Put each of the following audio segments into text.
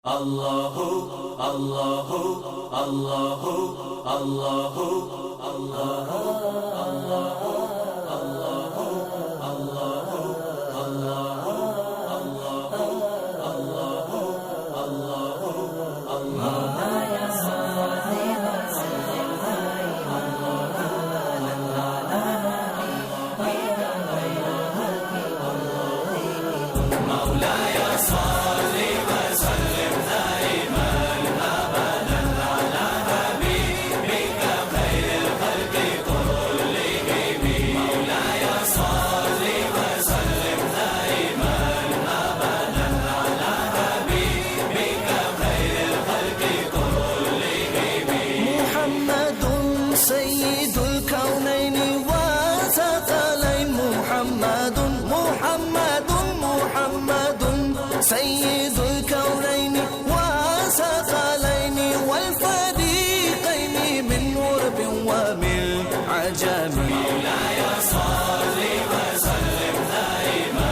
اللہ اللہ اللہ اللہ اللہ سيد الكونين وثقلين والفريقين من غرب ومن عجم مولاي صل وسلم دائما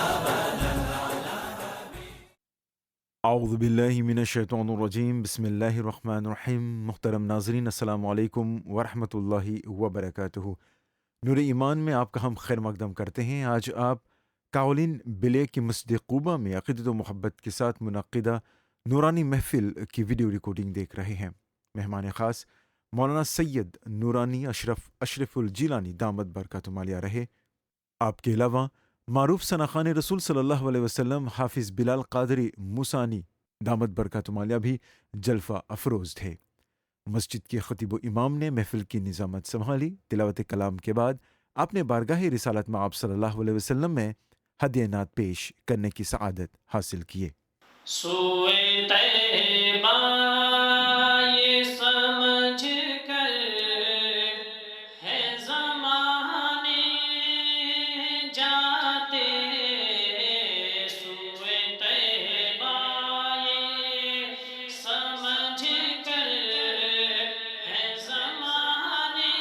ابدا على اعوذ باللہ من الشیطان الرجیم، بسم اللہ الرحمن الرحیم۔ محترم ناظرین، السلام علیکم ورحمۃ اللہ وبرکاتہ۔ نور ایمان میں آپ کا ہم خیر مقدم کرتے ہیں۔ آج آپ کاولین بلے کی مسجد قوبہ میں عقیدت و محبت کے ساتھ منعقدہ نورانی محفل کی ویڈیو ریکارڈنگ دیکھ رہے ہیں۔ مہمان خاص مولانا سید نورانی اشرف الجیلانی دامت برکاتہم عالیہ رہے۔ آپ کے علاوہ معروف ثناخوان رسول صلی اللہ علیہ وسلم حافظ بلال قادری موسانی دامت برکاتہم عالیہ بھی جلوہ افروز تھے۔ مسجد کے خطیب و امام نے محفل کی نظامت سنبھالی۔ تلاوت کلام کے بعد آپ نے بارگاہ رسالت میں آپ صلی اللہ علیہ وسلم میں ہدیہ نعت پیش کرنے کی سعادت حاصل کیے۔ سوئے طیبہ یہ سمجھ کر ہے زمانے جاتے، سوئے طیبہ یہ سمجھ کر ہے زمانے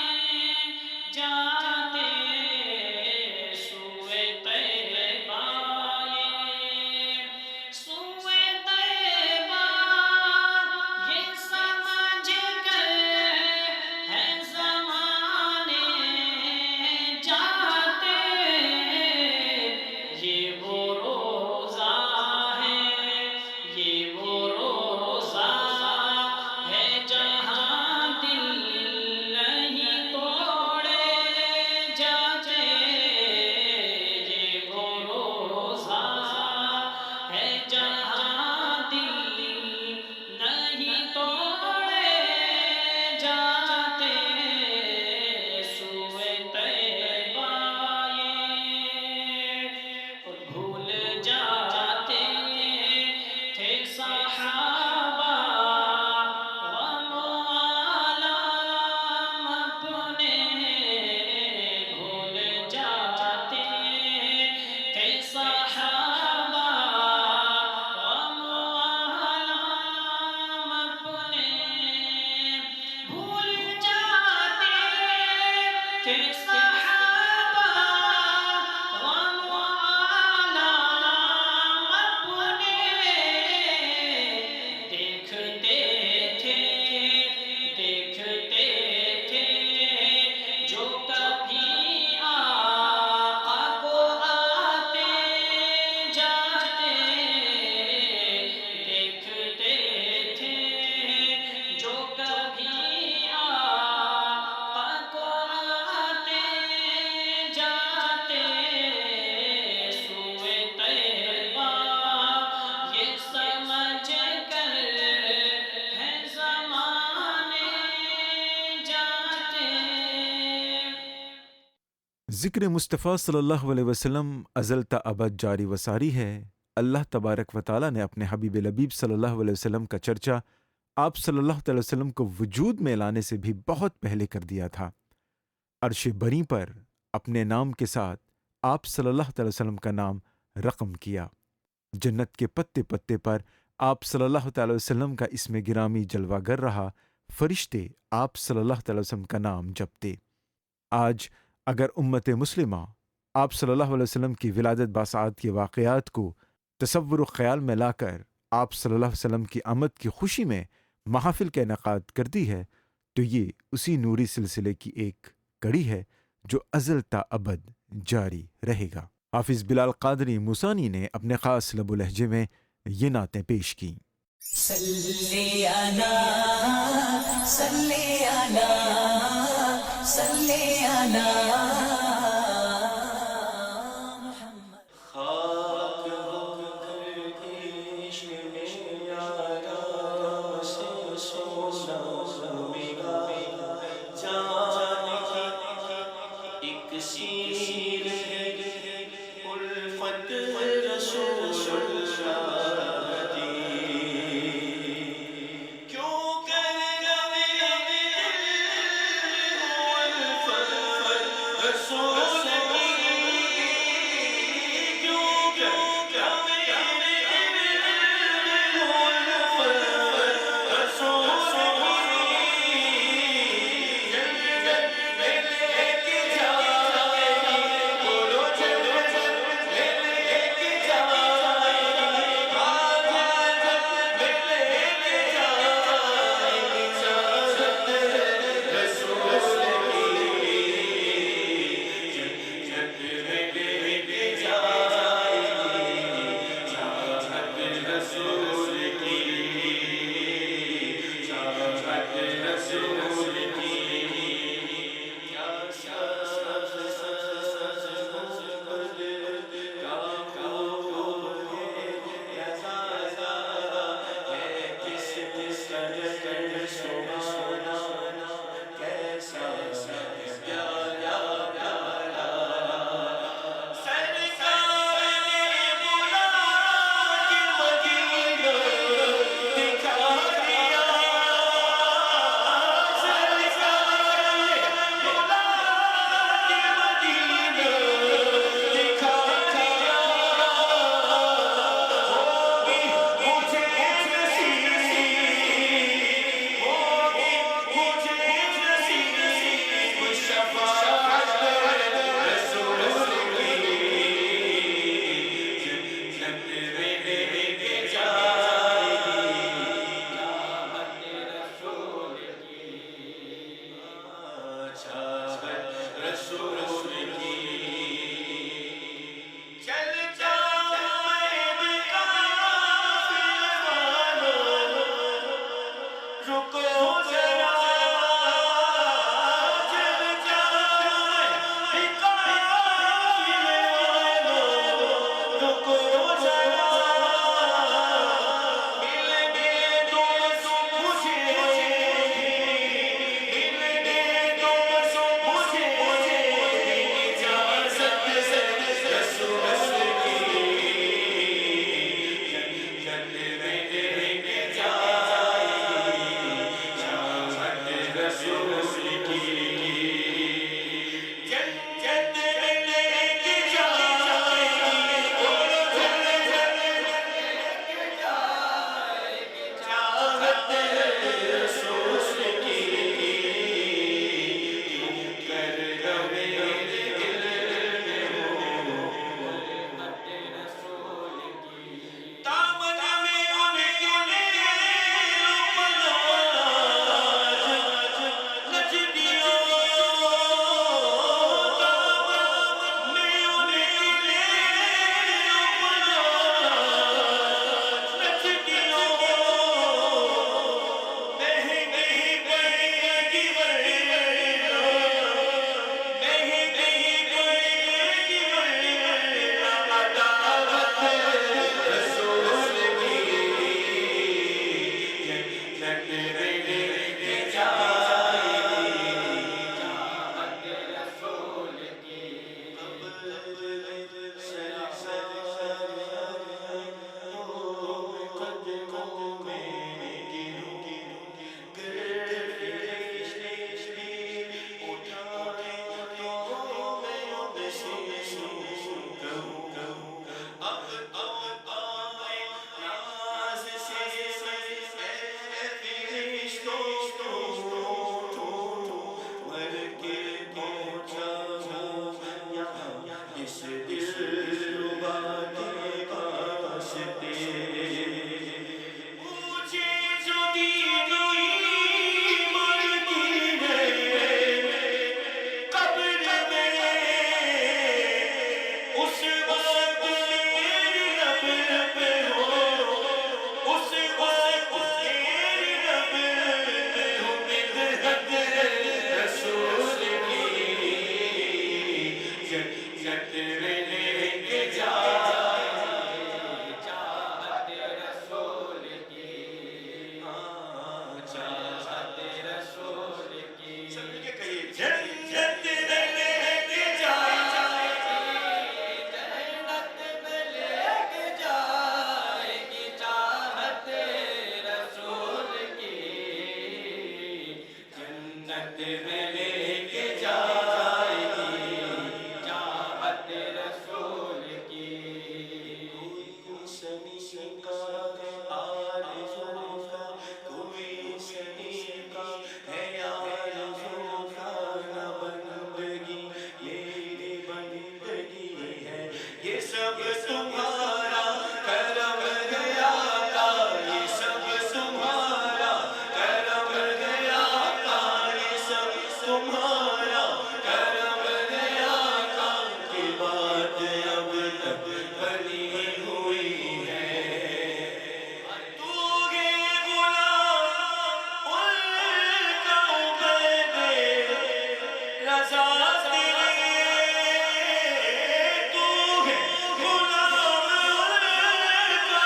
جاتے، سوئے طیبہ سوئے طیبہ یہ سمجھ کر ہے زمانے جاتے، یہ وہ روزہ ہے، یہ وہ روزہ ہے جہاں دل نہیں توڑے جاتے، یہ وہ روزہ ہے جہاں دل نہیں توڑے جاتے، سوئے طیبہ اور بھول جاتے تھے صحابہ غم و آلام اپنے، بھول جاتے تھے صحابہ غم و آلام اپنے، بھول جاتے تھے صحابہ غم و آلام اپنے، دیکھتے تھے جو کبھی آقا کو آتے جاتے، دیکھتے تھے جو کبھی آقا کو آتے جاتے، سوئے طیبہ یہ سمجھ کر ہے زمانے جاتے۔ ذکر مصطفیٰ صلی اللہ علیہ وسلم ازل تا ابد جاری و ساری ہے۔ اللہ تبارک و تعالیٰ نے اپنے حبیب لبیب صلی اللہ علیہ وسلم کا چرچا آپ صلی اللہ علیہ وسلم کو وجود میں لانے سے بھی بہت پہلے کر دیا تھا۔ عرش بری پر اپنے نام کے ساتھ آپ صلی اللہ علیہ وسلم کا نام رقم کیا۔ جنت کے پتے پتے پر آپ صلی اللہ تعالی وسلم کا اسم گرامی جلوہ گر رہا، فرشتے آپ صلی اللہ تعالی وسلم کا نام جپتے۔ آج اگر امت مسلمہ آپ صلی اللہ علیہ وسلم کی ولادت باسعاد کے واقعات کو تصور و خیال میں لا کر آپ صلی اللہ علیہ وسلم کی آمد کی خوشی میں محافل کا انعقاد کرتی ہے تو یہ اسی نوری سلسلے کی ایک کڑی ہے جو ازل تا ابد جاری رہے گا۔ حافظ بلال قادری موسانی نے اپنے خاص لب و لہجے میں یہ نعتیں پیش کیں۔ صلی علی صلی علی صلی علی خاک ہو کر عشق میں یارا سے سونا میرا جان کی ایک سیر ہے الفت رسول اللہ دی کیوں کر گئے الفت رسول سب تمہارا کرم ہے آقا، یہ سب تمہارا کرم ہے آقا، یہ سب تمہارا کرم ہے آقا، کی بات اب تک بنی ہوئی ہے۔ تو گے غلام ان کا عبید رضا تیرے، تو ہے غلام ان کا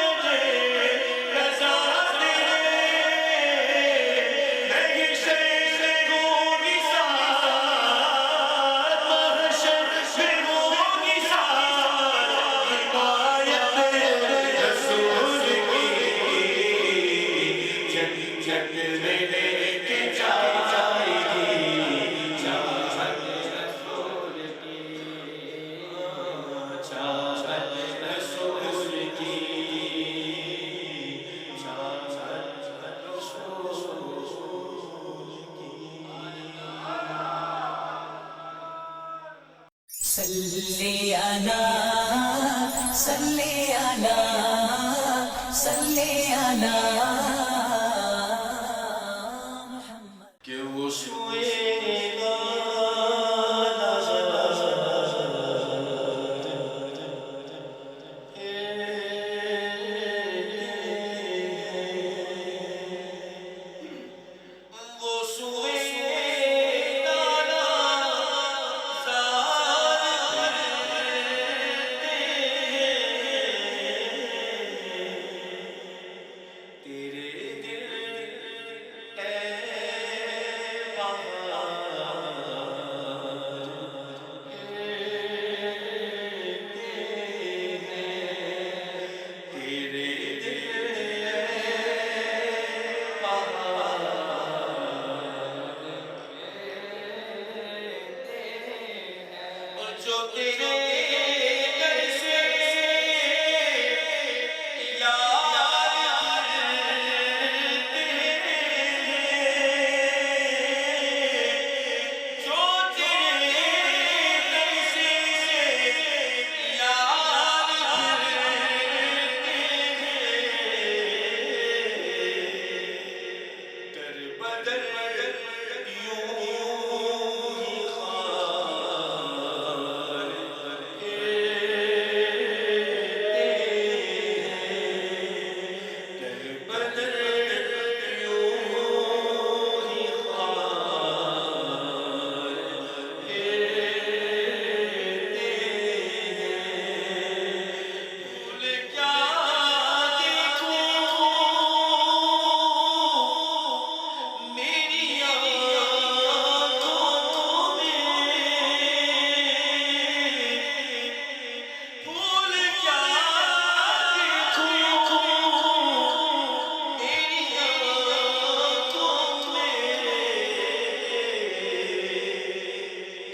عبید رضا تیرے، نہیں شہر ہوگی ساتھ، محشر میں ہوگی ساتھ، حمایت رسول کی جنت میں لے کے جائے گی، چاہت رسول کی، چاہت رسول کی، چاہت رسول کی۔ صلی علی صلی علی صلی علی محمد۔ کہ وہ سوئے وہ سوئے تیرے دل اے بہار، تیرے دل اے بہار، اور جو تیرے در سے یار کرتے ہیں، جو تیرے در سے یار کرتے ہیں، در بدر یوں ہی خار در بدر یوں ہی خار پھول کیا دیکھوں میری آنکھوں میں، پھول کیا دیکھوں میری آنکھوں میں،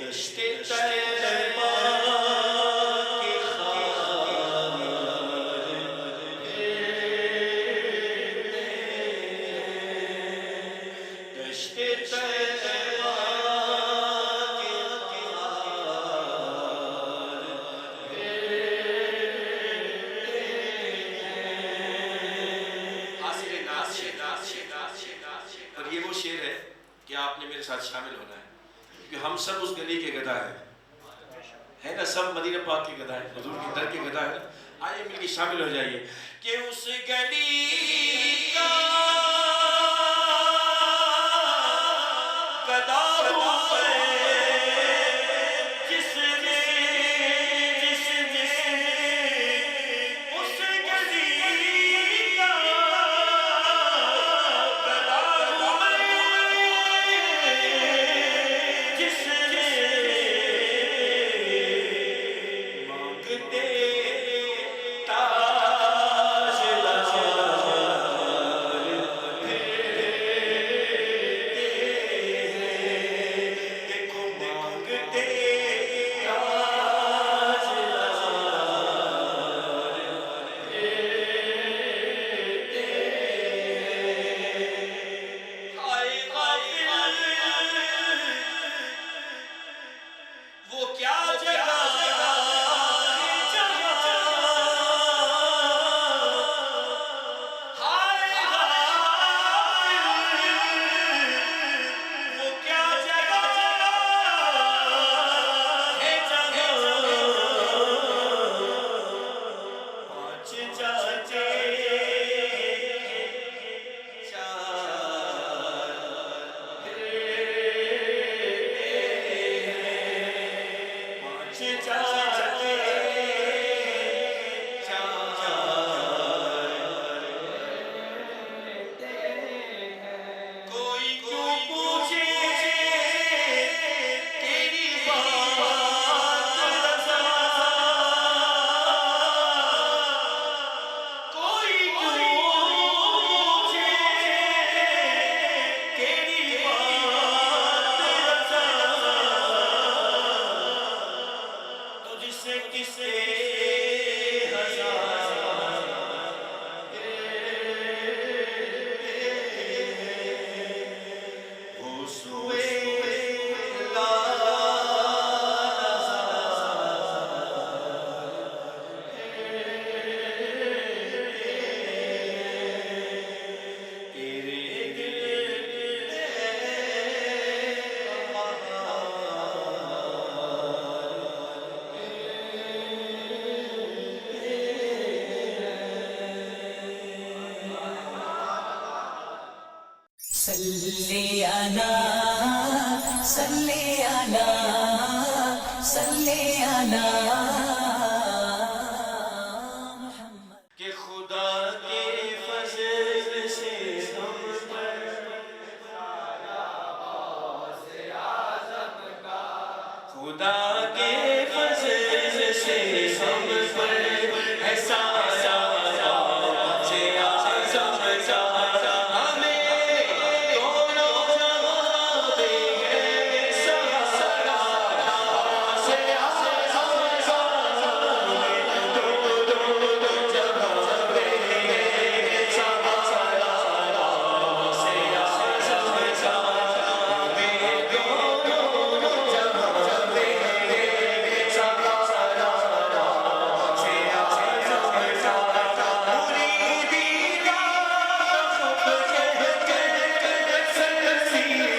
دشت طیبہ کے خار، دشت طیبہ کے خار، حاصل ناز شعر، اور یہ وہ شعر ہے کہ آپ نے میرے ساتھ شامل ہونا ہے، کیونکہ ہم سب اس گلی کے گدھا ہیں، ہے نا، سب مدینہ پاک کے گدھا ہیں، حضور کی در کے گدھا ہیں۔ آئیے مل کے شامل ہو جائیے کہ اس گلی کا گدھا ہوں میں، جس نے اس گلی کا گدھا ہوں میں، جس نے مانگتے تاج لایا صلی علی صلی علی صلی علی کہ خدا کے فضل سے ہم پر خدا کے فضل سے ہم پر ہے سایہ سے آزم سایہ ہمیں دونوں جہاں دے گئے سہارا سے آزم سایہ دونوں جہاں دے گئے سہارا سے آزم سایہ ہمیں دونوں جہاں دے گئے سہارا سے آزم سایہ مریدی خب کہہ کے سلسی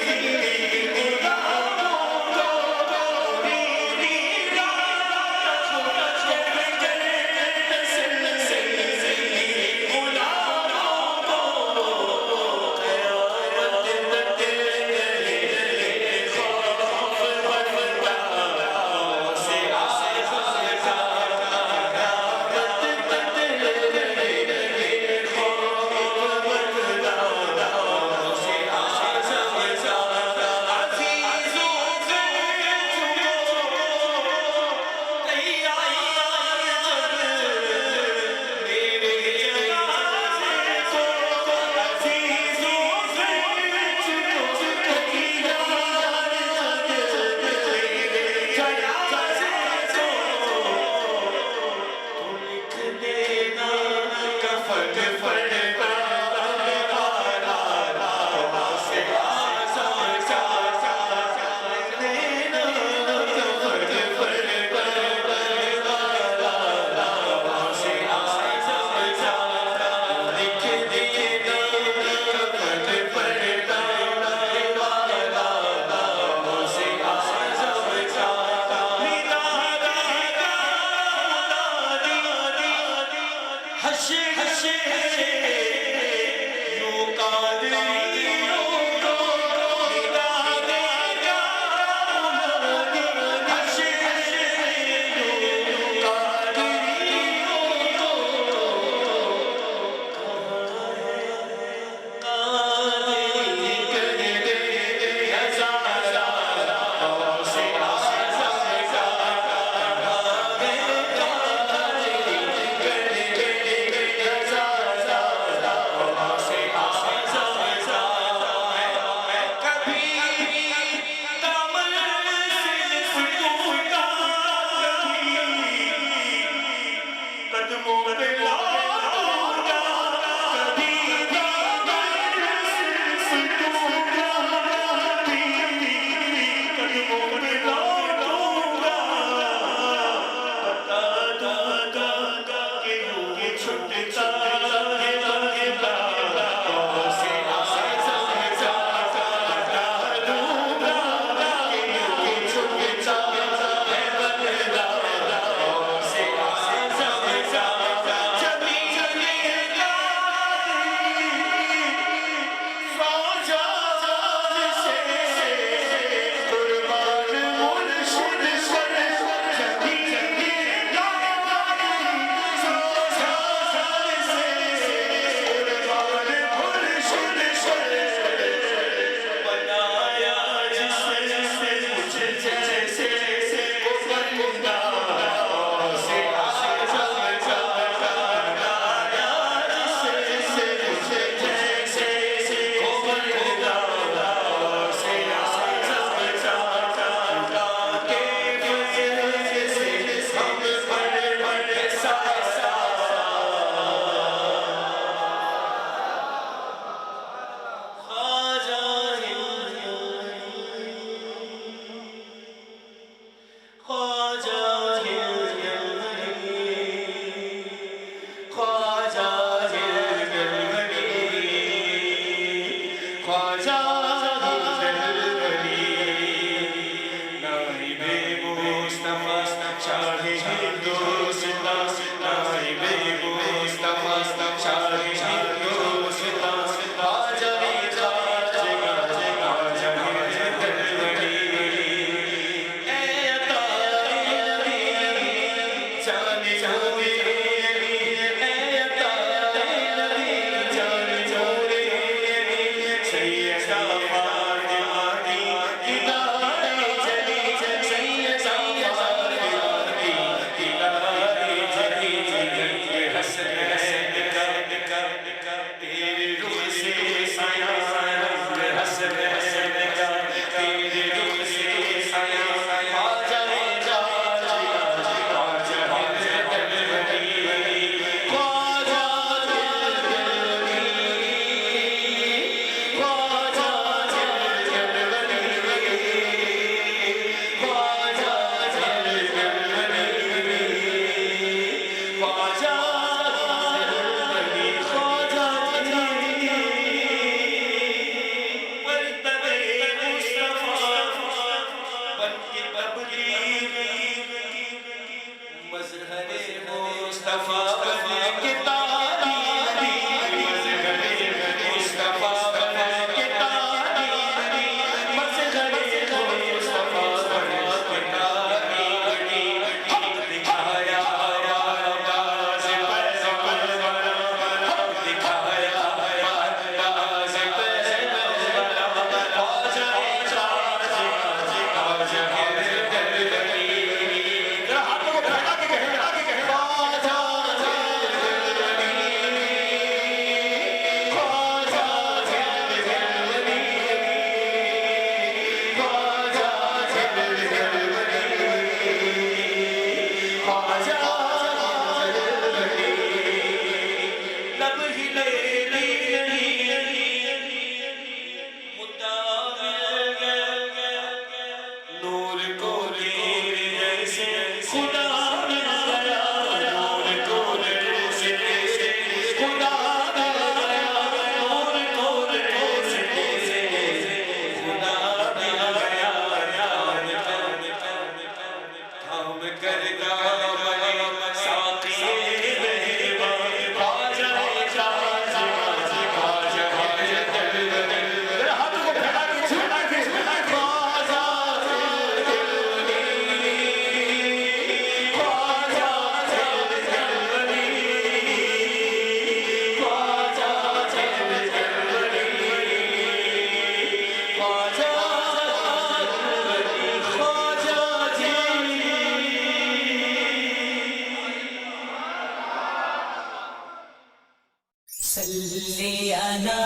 صلی علی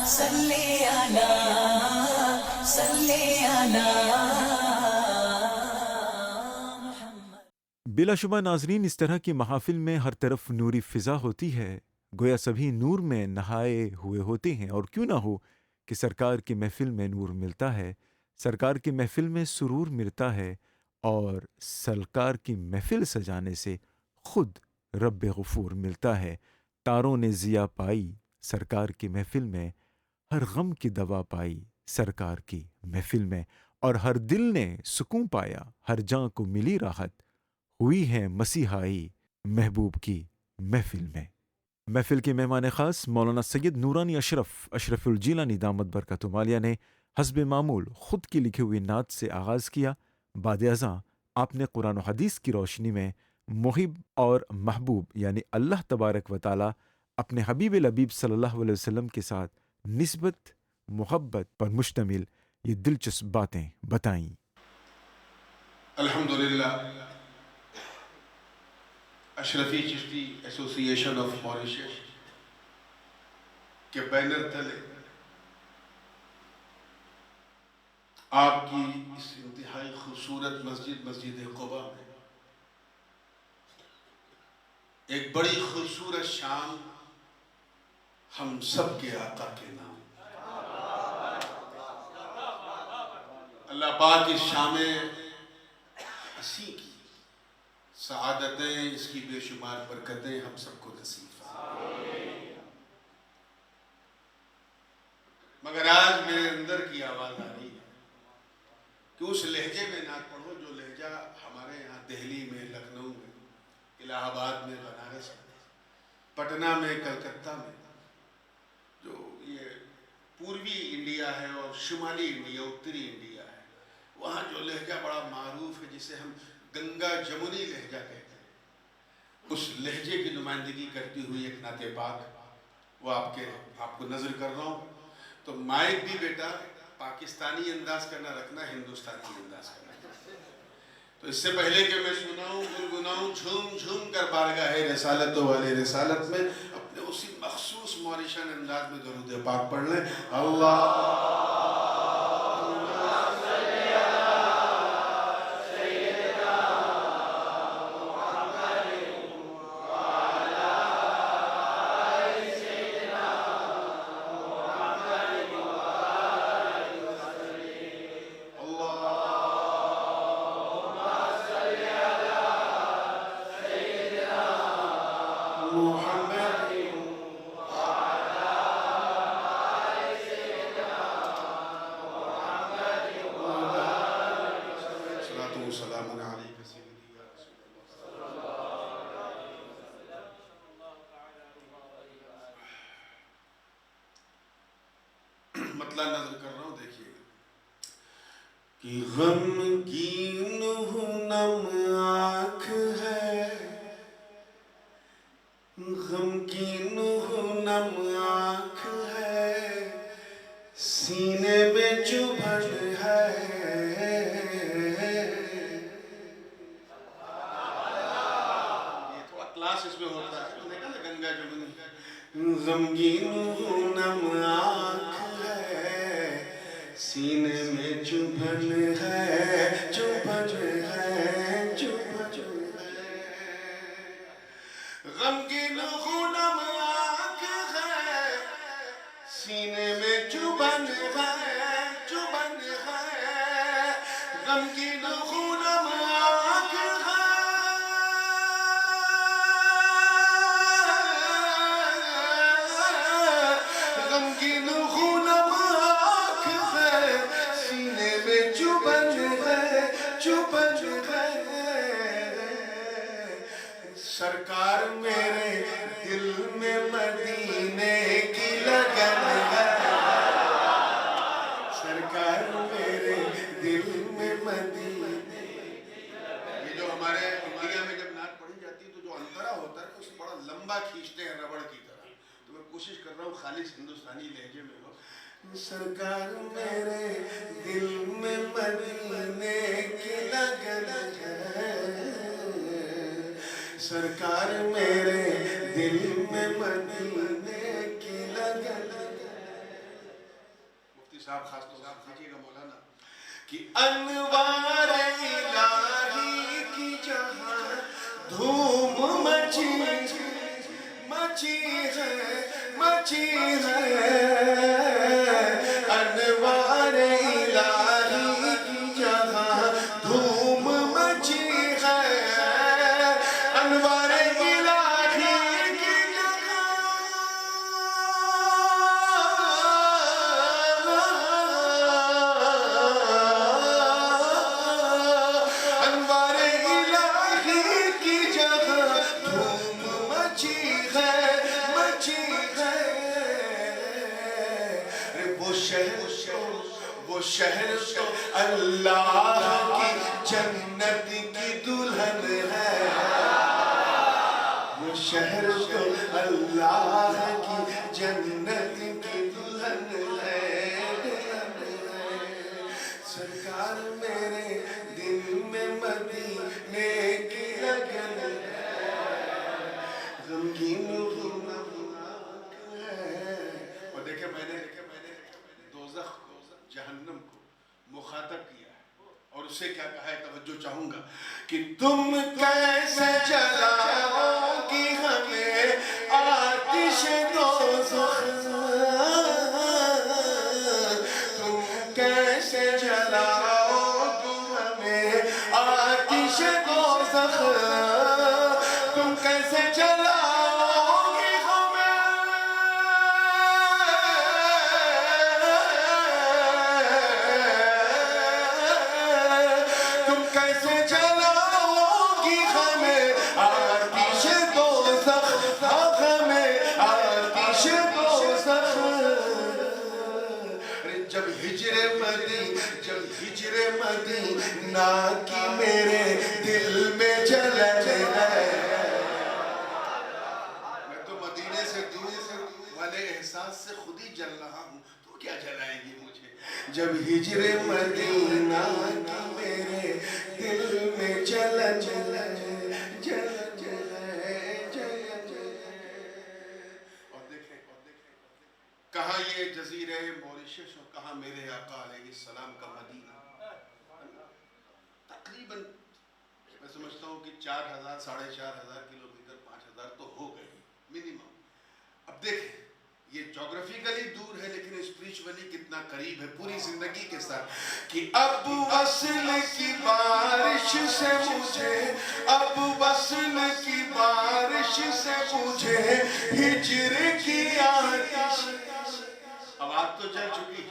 صلی علی صلی علی بلا شبہ ناظرین، اس طرح کی محافل میں ہر طرف نوری فضا ہوتی ہے، گویا سبھی نور میں نہائے ہوئے ہوتے ہیں، اور کیوں نہ ہو کہ سرکار کی محفل میں نور ملتا ہے، سرکار کی محفل میں سرور ملتا ہے، اور سرکار کی محفل سجانے سے خود رب غفور ملتا ہے۔ تاروں نے ضیا پائی سرکار کی محفل میں، ہر غم کی دوا پائی سرکار کی محفل میں، اور ہر دل نے سکون پایا، ہر جاں کو ملی راحت، ہوئی ہے مسیحائی محبوب کی محفل میں۔ محفل کے مہمان خاص مولانا سید نورانی اشرف الجیلانی دامت برکاتہ عالیہ نے حسب معمول خود کی لکھی ہوئی نعت سے آغاز کیا۔ بعد ازاں آپ نے قرآن و حدیث کی روشنی میں محب اور محبوب یعنی اللہ تبارک و تعالی اپنے حبیب لبیب صلی اللہ علیہ وسلم کے ساتھ نسبت محبت پر مشتمل یہ دلچسپ باتیں بتائیں۔ الحمدللہ اشرفی چشتی ایسوسی ایشن آف ماریشس کے بینر تلے آپ کی اس انتہائی خوبصورت مسجد قباء میں ایک بڑی خوبصورت شام ہم سب کے آقا کے نام، اللہ پاک اس شام اسی کی سعادتیں، اس کی بے شمار برکتیں ہم سب کو نصیب فرمائے۔ مگر آج میرے اندر کی آواز آ رہی ہے کہ اس لہجے میں نعت پڑھو جو لہجہ ہمارے یہاں دہلی میں، لکھنؤ میں، الہ آباد میں، بنارس میں، پٹنہ میں، کلکتہ میں، جو یہ پوروی انڈیا ہے اور شمالی انڈیا، اتری انڈیا ہے، وہاں جو لہجہ بڑا معروف ہے جسے ہم گنگا جمنی لہجہ کہتے ہیں، اس لہجے کی نمائندگی کرتی ہوئی ایک نعت پاک وہ آپ کو نظر کر رہا ہوں۔ تو مائک بھی بیٹا پاکستانی انداز کا نہ رکھنا، ہندوستانی انداز کا رکھنا۔ تو اس سے پہلے کہ میں سناؤں، گنگناؤں، جھوم جھوم کر بارگاہ رسالت والے رسالت میں اپنے اسی مخصوص موریشن انداز میں درود پاک پڑھ لیں۔ اللہ مطلع نظر کر رہا ہوں، دیکھیے کہ غمگین نم آنکھ ہے، غمگین نم آنکھ ہے، سینے میں چبھن ہے، یہ تھوڑا کلاس اس میں ہوتا ہے، میں نے کہا نا گنگا جمنی، غمگین نم آنکھ سینے میں چبھن ہے، چبھن ہے، چبھن ہے، غمگین نم آنکھ ہے، سینے میں چبھن ہے، چبھن ہے، غمگین نم آنکھ ہے، غمگین سرکار میرے دل میں مدینے کی لگن ہے، سرکار میرے دل میں مدینے کی لگن۔ یہ جو ہمارے انڈیا میں جب نعت پڑھی جاتی ہے تو جو انترا ہوتا ہے اسے بڑا لمبا کھینچتے ہیں ربڑ کی طرح، تو میں کوشش کر رہا ہوں خالص ہندوستانی لہجے میں ہو۔ سرکار میرے دل میں مدینے کی لگن ہے، سرکار میرے دل میں مدینے صاحب خاص طور سے کیجیے گا مولانا کہ انوار الہی کی جہاں دھوم مچی ہے انوار الہی کی جہاں دھوم مچی ہے انوار الہی کی جگہ انوار الہی کی جگہ دھوم مچی ہے وہ شہر تو اللہ کی جنت کی دلہن ہے وہ شہر تو اللہ کی جنت کی دلہن ہے سرکار میرے دل میں مدینے کی لگن ہے غمگین ہے اور دیکھیں میں نے دوزخ کو جہنم کو مخاطب کیا ہے اور اسے کیا کہا ہے توجہ چاہوں گا کہ تم کیسے جلاؤ گی ہمیں آتش دوزخ تم کیسے جلاؤ گی ہمیں آتش دوزخ تم کیسے جلاؤ گی ہمیں تم کیسے جلاؤ گی ہمیں آتش دوزخ ہمیں آتش دوزخ جب ہجر مدینہ کی میرے دل میں جلن ہے میں تو مدینے سے دور والے احساس سے خود ہی جل رہا ہوں تو کیا جلائے گی مجھے جب ہجر مدینہ کی میرے دل میں جلن اور دیکھیں کہاں یہ جزیرہ موریشس اور کہاں میرے آقا علیہ السلام کا مدینہ تقریباً میں سمجھتا ہوں کہ 4,000 4,500 کلومیٹر 5,000 تو ہو گئی منیمم اب دیکھیں یہ جغرافیکلی دور ہے لیکن اسپریچولی کتنا قریب ہے پوری زندگی کے ساتھ کہ اب وصل کی بارش سے مجھے اب وصل کی بارش سے مجھے ہجر کی آتش اب آگ تو جل چکی ہے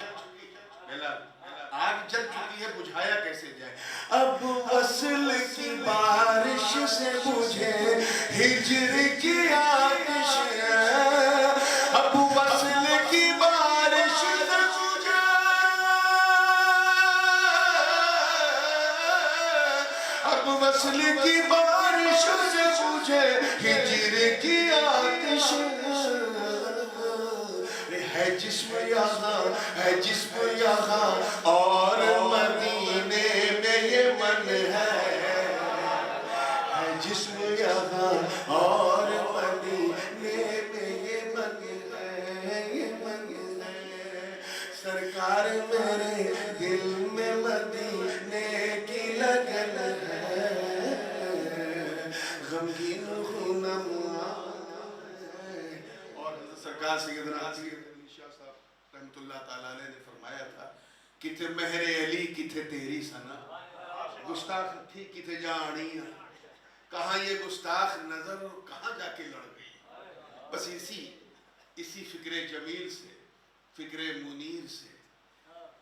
آگ جل چکی ہے بجھایا کیسے جائے اب وصل کی بارش سے مجھے ہجر کی آتش اب وصل کی بارش سے مجھے اب وصل کی بارش سے مجھے ہجر کی آتش ہے جسم یہاں اور مدینے میں یہ من ہے جسم یہاں اور مدینے میں یہ من ہے سرکار میرے دل میں مدینے کی لگن ہے غمگین خونم اور سرکار سیدنا رحمت اللہ تعالیٰ علیہ نے فرمایا تھا کتے مہر علی کتے تیری سنا گستاخ تھی کتے جانی کہاں یہ گستاخ نظر کہاں جا کے لڑ گئی بس اسی فکر جمیل سے فکر منیر سے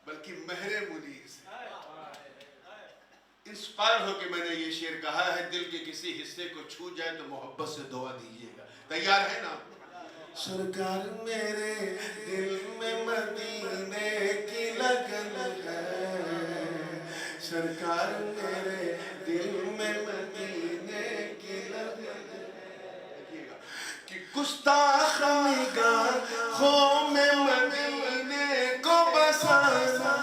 بلکہ مہر منیر سے انسپائر ہو کے میں نے یہ شعر کہا ہے دل کے کسی حصے کو چھو جائے تو محبت سے دعا دیجیے گا تیار ہے نا سرکار میرے دل میں مدینے کی لگن ہے سرکار میرے دل میں مدینے کی لگن ہے کہ گستاخ نگاہوں میں مدینے کو بسانا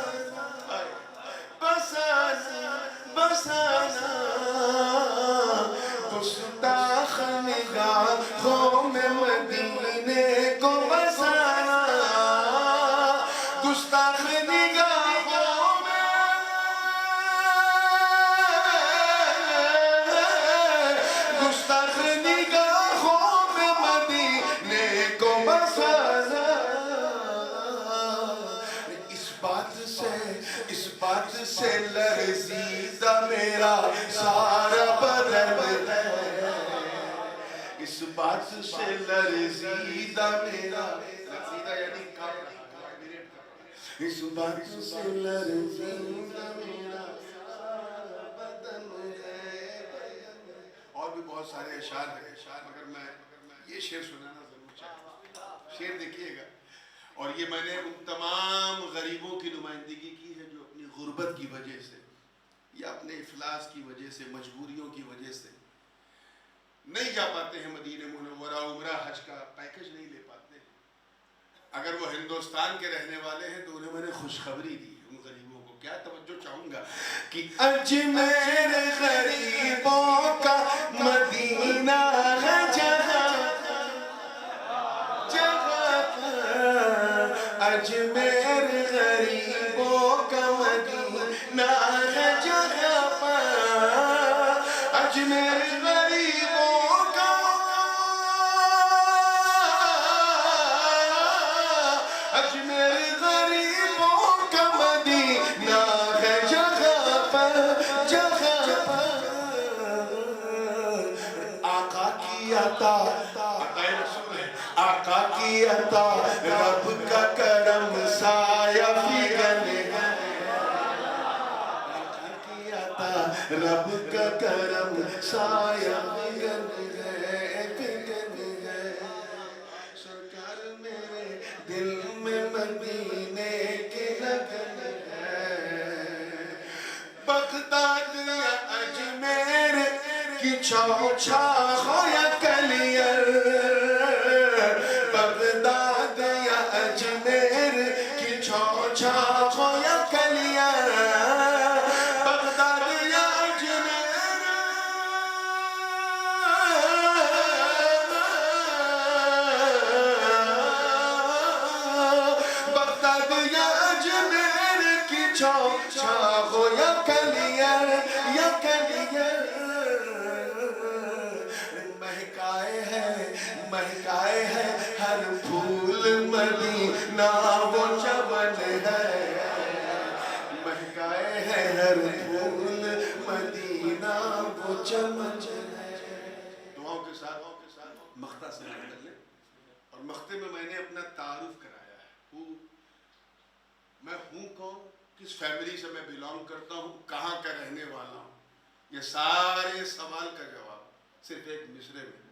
گستاخ نگاہوں میں مدینے کو بسانا گستاخ بات سے لرزیدہ میرا سارا بدن ہے، اس بات سے لرزیدہ میرا، لرزیدہ یعنی کام رہا، اس بات سے لرزیدہ میرا سارا بدن ہے۔ اور بھی بہت سارے اشعار ہیں، مگر میں یہ شعر سنانا ضرور چاہتا ہوں۔ شعر دیکھیے گا، اور یہ میں نے ان تمام غریبوں کی نمائندگی کی ہے جو اپنی غربت کی وجہ سے یا اپنے افلاس کی وجہ سے، مجبوریوں کی وجہ سے نہیں جا پاتے ہیں مدینہ منورہ، عمرہ حج کا پیکج نہیں لے پاتے ہیں۔ اگر وہ ہندوستان کے رہنے والے ہیں تو انہیں میں نے خوشخبری دی ان غریبوں کو، کیا توجہ چاہوں گا کہ اجمیر غریبوں کا مدینہ ہے، جگہ جگہ پر اجمیر غریبوں کا مدینہ ہے، جگہ پر اجمیر غریبوں کا، اجمیر غریبوں کا مدینہ ہے، جگہ پر جگہ پر آقا کی عطا، عطائے رسول ہے، آقا کی عطا رب کا کرم سایہ فگن ہے، آقا کی عطا رب کا کرم سایہ فگن ہے، فگن ہے۔ سرکار میرے دل میں مدینے کی لگن ہے، بغداد یا اجمیر کی چوچھا ہو یا کلیر، بغداد یا اجمیر کی چوچھا ہو یا کلیر، بغداد یا اجمیر، بغداد یا اجمیر کی چوچھا ہو یا کلیر، یا کلیر، مہکائے ہے ہر پھول مدینہ وہ چمن ہے، مہکائے ہے ہر پھول مدینہ وہ چمن ہے۔ دعاؤں کے ساتھ مختہ سے کر لیں، اور مختے میں نے اپنا تعارف کرایا ہے، میں ہوں کون، کس فیملی سے میں بیلانگ کرتا ہوں، کہاں کا رہنے والا ہوں، یہ سارے سوال کا جواب صرف ایک مصرے میں ہے۔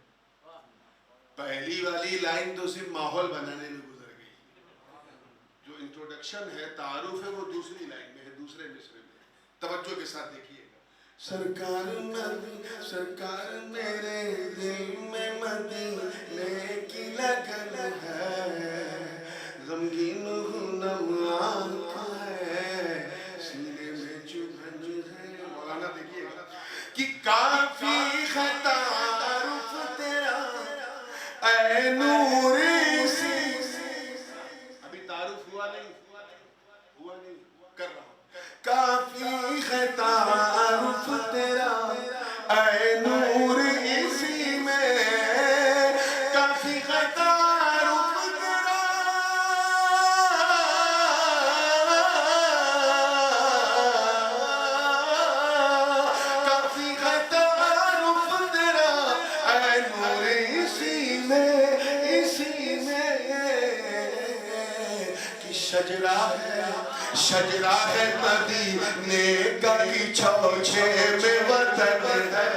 پہلی والی لائن تو صرف ماحول بنانے میں گزر گئی، جو انٹروڈکشن ہے، تعارف ہے، وہ دوسری لائن میں ہے، دوسرے مصرے میں ہے۔ توجہ کے ساتھ دیکھیے گا۔ سرکار میرے دل میں مدینے کی لگن ہے، غمگین نم آنکھ ہے، سینے میں چبھن ہے۔ مولانا دیکھیے گا کہ کافی ہے تعارف تیرا اے نوری سی، ابھی تعارف ہوا نہیں کر رہا ہوں، کافی ہے تعارف تیرا اے نور اسی میں، کافی ہے تعارف تیرا، کافی ہے تعارف تیرا اے نور اسی میں، اسی میں کہ شجرہ ہے مدینے کا کی چھوچھے میں وطن ہے،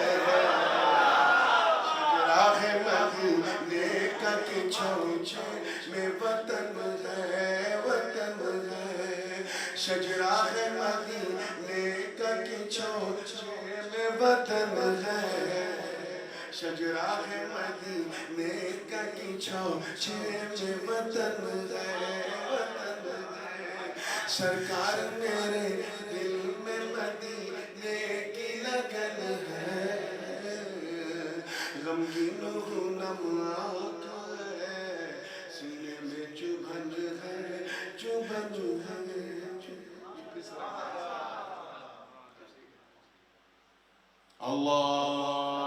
شجرہ ہے مدینے کا کی چھوچھے میں وطن ہے، وطن ہے، شجرہ ہے مدینے کا کی چھوچھے میں وطن ہے، شجرہ ہے مدینے کا کی چھوچھے میں وطن ہے، وطن ہے۔ سرکار میرے دل میں مدینے کی لگن ہے، غمگین نم آنکھ ہے، سینے میں چبھن ہے، چبھن ہے۔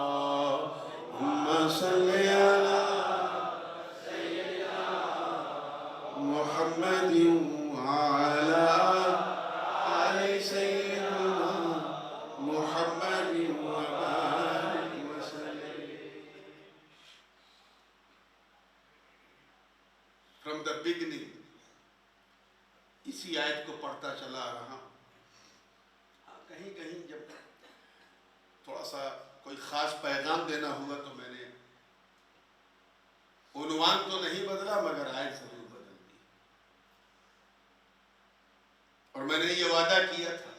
اللہم صلی علی محمد وعلی آل from the beginning اسی آیت کو پڑھتا چلا آ رہا ہوں. ہاں کہیں کہیں جب تھوڑا سا کوئی خاص پیغام دینا ہوا تو میں نے عنوان تو نہیں بدلا مگر آیت ضرور بدل دی. اور میں نے یہ وعدہ کیا تھا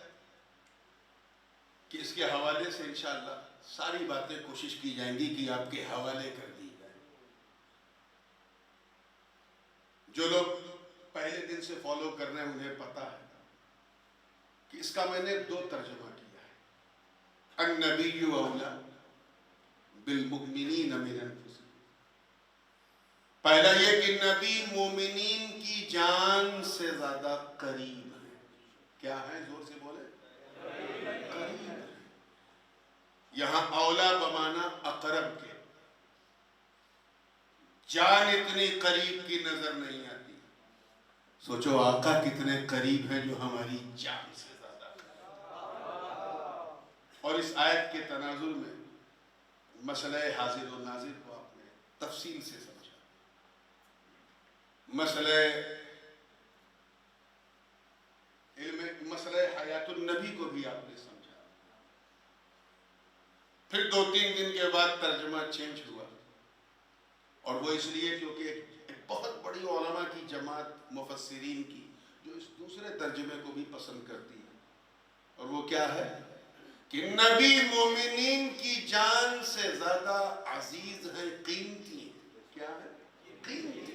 کہ اس کے حوالے سے انشاءاللہ ساری باتیں کوشش کی جائیں گی کہ آپ کے حوالے کر دی جائیں. جو لوگ پہلے دن سے فالو کر رہے ہیں انہیں پتا ہے کہ اس کا میں نے 2 ترجمہ کیا ہے. النبی اولا بالمؤمنین من انفسہم. پہلا یہ کہ نبی مومنین کی جان سے زیادہ قریب ہے. کیا ہے؟ زور سے بولے. قریب ہے. یہاں اولا بمانا اقرب کے. جان اتنی قریب کی نظر نہیں آتی. سوچو آقا کتنے قریب ہیں جو ہماری جان سے زیادہ. اور اس آیت کے تناظر میں مسئلہ حاضر و ناظر کو آپ نے تفصیل سے سمجھا. مسئلہ حیات النبی کو بھی آپ نے سمجھا. پھر 2-3 دن کے بعد ترجمہ چینج ہوا اور وہ اس لیے کیونکہ ایک بہت بڑی علماء کی جماعت مفسرین کی جو اس دوسرے ترجمے کو بھی پسند کرتی ہے. اور وہ کیا ہے کہ نبی مومنین کی جان سے زیادہ عزیز ہیں، قیمتی ہیں. کیا ہے؟ قیمتی ہے.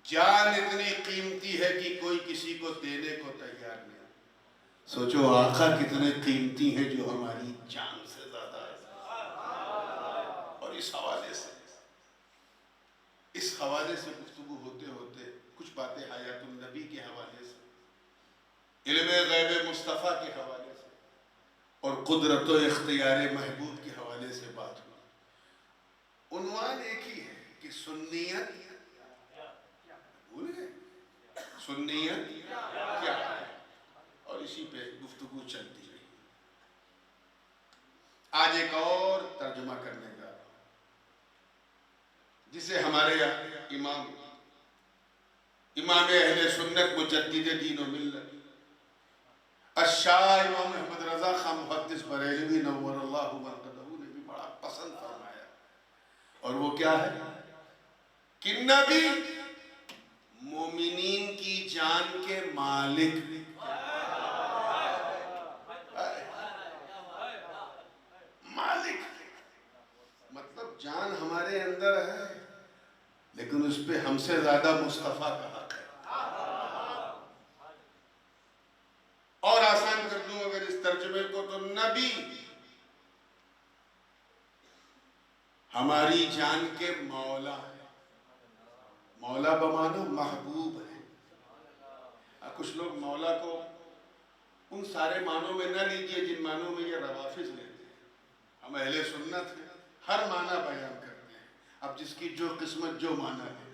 جان اتنی قیمتی ہے کہ کوئی کسی کو دینے کو تیار نہیں. سوچو آقا کتنے قیمتی ہیں جو ہماری جان سے زیادہ ہے. اور اس حوالے سے گفتگو ہوتے ہوتے کچھ باتیں حیات النبی کے حوالے سے، علم غیب مصطفیٰ کے حوالے سے اور قدرت و اختیار محبوب کے حوالے سے بات ہوئی. عنوان ایک ہی ہے کہ سنیت بھول گئے. سنیت کیا ہے؟ اور اسی پہ گفتگو چلتی رہی. آج ایک اور ترجمہ کرنے کا جسے ہمارے امام اہل سنت مجدد دین و ملت الشاہ امام احمد رضا خان محدث بریلوی نور اللہ مرقدہ نے بھی بڑا پسند فرمایا. اور وہ کیا ہے کہ نبی مومنین کی جان کے مالک. مطلب جان ہمارے اندر ہے لیکن اس پہ ہم سے زیادہ مصطفیٰ کا حق ہے. اور آسان کر دوں اگر اس ترجمے کو تو نبی ہماری جان کے مولا ہے. مولا بمانا محبوب ہے. کچھ لوگ مولا کو ان سارے معنوں میں نہ لیجئے جن معنوں میں یہ روافظ لیتے ہیں. ہم اہل سنت ہیں، ہر معنی بیان کرتے ہیں. اب جس کی جو قسمت جو معنی ہے.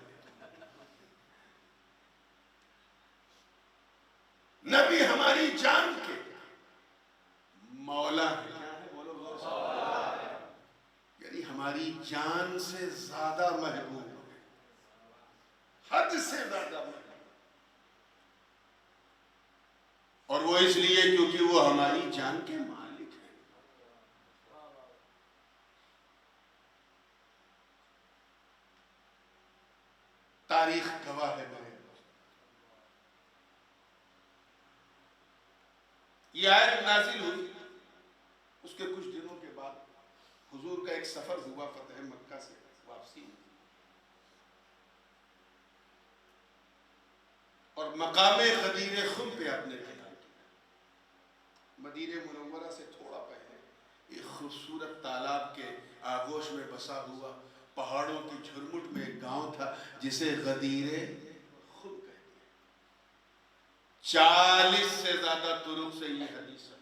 نبی ہماری جان کے مولا ہے. یعنی ہماری جان سے زیادہ محبوب ہے، حد سے زیادہ محبوب. اور وہ اس لیے کیونکہ وہ ہماری جان کے مالک ہیں. تاریخ گواہ ہے میرے دوست. یہ آیت نازل ہوئی اس کے کچھ دنوں کے بعد حضور کا ایک سفر ہوا فتح مکہ سے واپسی میں، اور مقام غدیر خم پہ آپ نے قیام کیا. مدینہ منورہ سے تھوڑا پہلے ایک خوبصورت تالاب کے آغوش میں بسا ہوا پہاڑوں کی جھرمٹ میں ایک گاؤں تھا جسے غدیر خم کہتے ہیں. 40 سے زیادہ طرق سے یہ حدیث ہے.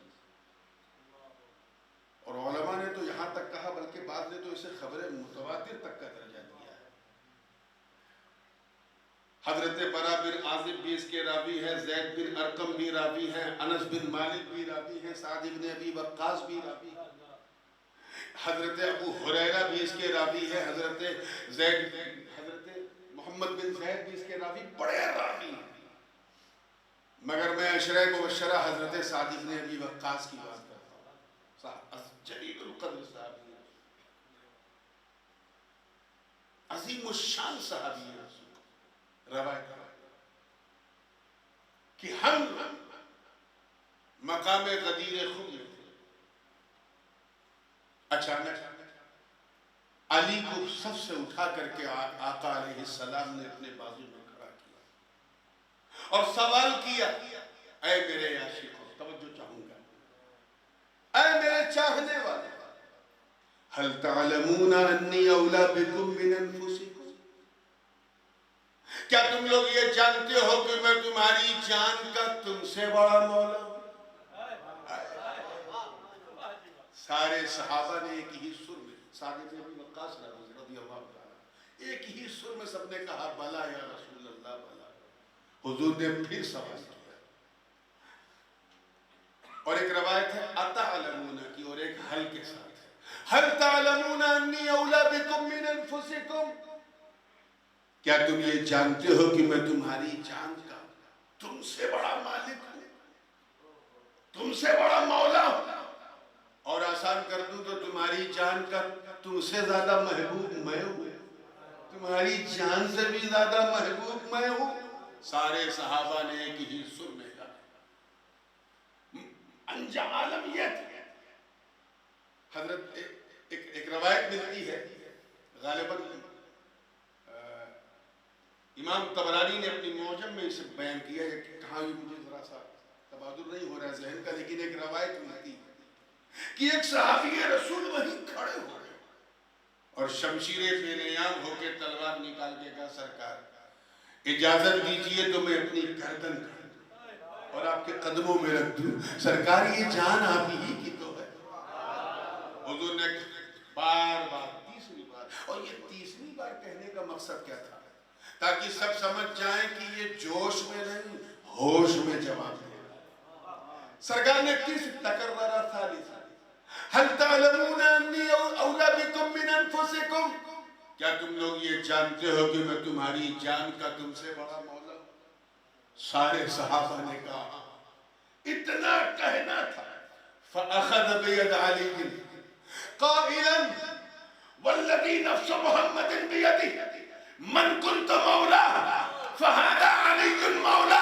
اور علماء نے تو یہاں تک کہا بلکہ بعد نے تو اسے خبر متواتر تک کا درجہ دیا ہے. حضرت برا بن عازب بھی اس کے راوی ہیں، زید بن ارقم بھی راوی ہیں، انس بن مالک بھی راوی ہیں، سعد بن ابی وقاص بھی راوی ہیں، حضرت ابو ہریرہ بھی اس کے راوی ہیں، حضرت زید بھی اس کے راوی بڑے راوی ہیں، مگر میں عشرہ مبشرہ حضرت سعد بن ابی وقاص کی بات کرتا ہوں، جلیل القدر صحابی ہیں، عظیم الشان صحابی ہیں، روایت کہ ہم مقام غدیر خم میں تھے، اچانک علی کو صف سے اٹھا کر کے آقا علیہ السلام نے اپنے بازو میں کھڑا کیا اور سوال کیا، اے میرے عاشقوں، توجہ چاہوں گا، اے میرے چاہنے والے، هل تعلمون انی اولا بکم من انفسکم، کیا تم لوگ یہ جانتے ہو کہ میں تمہاری جان کا تم سے بڑا مولا ہوں؟ سارے صحابہ نے ایک ہی سر میں، سعد بن ابی وقاص رضی اللہ تعالیٰ، ایک ہی سر میں سب نے کہا بلا یا رسول اللہ بلا۔ حضور نے پھر سوال کیا، اور ایک روایت ہے اتعلمون کی اور ایک حل کے ساتھ ہے، هل تعلمون انی اولا بکم من انفسکم، کیا تم یہ جانتے ہو کہ میں تمہاری جان کا تم سے بڑا مالک ہوں، تم سے بڑا مولا ہوں، اور آسان کر دوں تو تمہاری جان کا تم سے زیادہ محبوب میں ہوں، تمہاری جان سے بھی زیادہ محبوب میں ہوں۔ سارے صحابہ نے ایک ہی سر میں کہا، انجام عالم یہ تھا۔ حضرت ایک روایت ملتی ہے، غالباً امام طبرانی نے اپنی معجم میں اسے بیان کیا ہے، کہاں بھی مجھے ذرا سا تبادر نہیں ہو رہا ہے ذہن کا، لیکن ایک روایت ملتی ہے کہ ایک صحابی رسول وہیں کھڑے ہو گئے اور شمشیر بے نیام ہو کے تلوار نکال کے کہا، سرکار اجازت دیجئے تو میں اپنی گردن کاٹ دوں اور آپ کے قدموں میں رکھ دوں، سرکار یہ جان آپ ہی کی تو ہے۔ حضور نے بار بار، تیسری بار، اور یہ تیسری بار کہنے کا مقصد کیا تھا؟ تاکہ سب سمجھ جائیں کہ یہ جوش میں نہیں، ہوش میں جواب دے۔ سرکار نے تیسری تکررہ ثالثہ، هل تعلمون انی اولا بکم من انفسکم، کیا تم لوگ یہ جانتے ہو کہ میں تمہاری جان کا تم سے بڑا مولا ہوں؟ سارے صحابہ نے کہا، اتنا کہنا تھا۔ فأخذ بید علی قائلا والذی نفس محمد بیدہ من کنت مولا فہذا علی مولا۔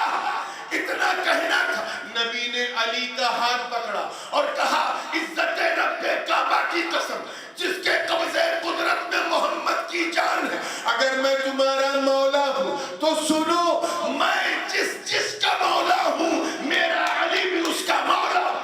اتنا کہنا تھا، نبی نے علی کا ہاتھ پکڑا اور کہا، عزت رب کعبہ کی قسم جس کے قبضے قدرت میں محمد کی جان ہے، اگر میں تمہارا مولا ہوں تو سنو، میں جس کا مولا ہوں میرا علی بھی اس کا مولا ہوں۔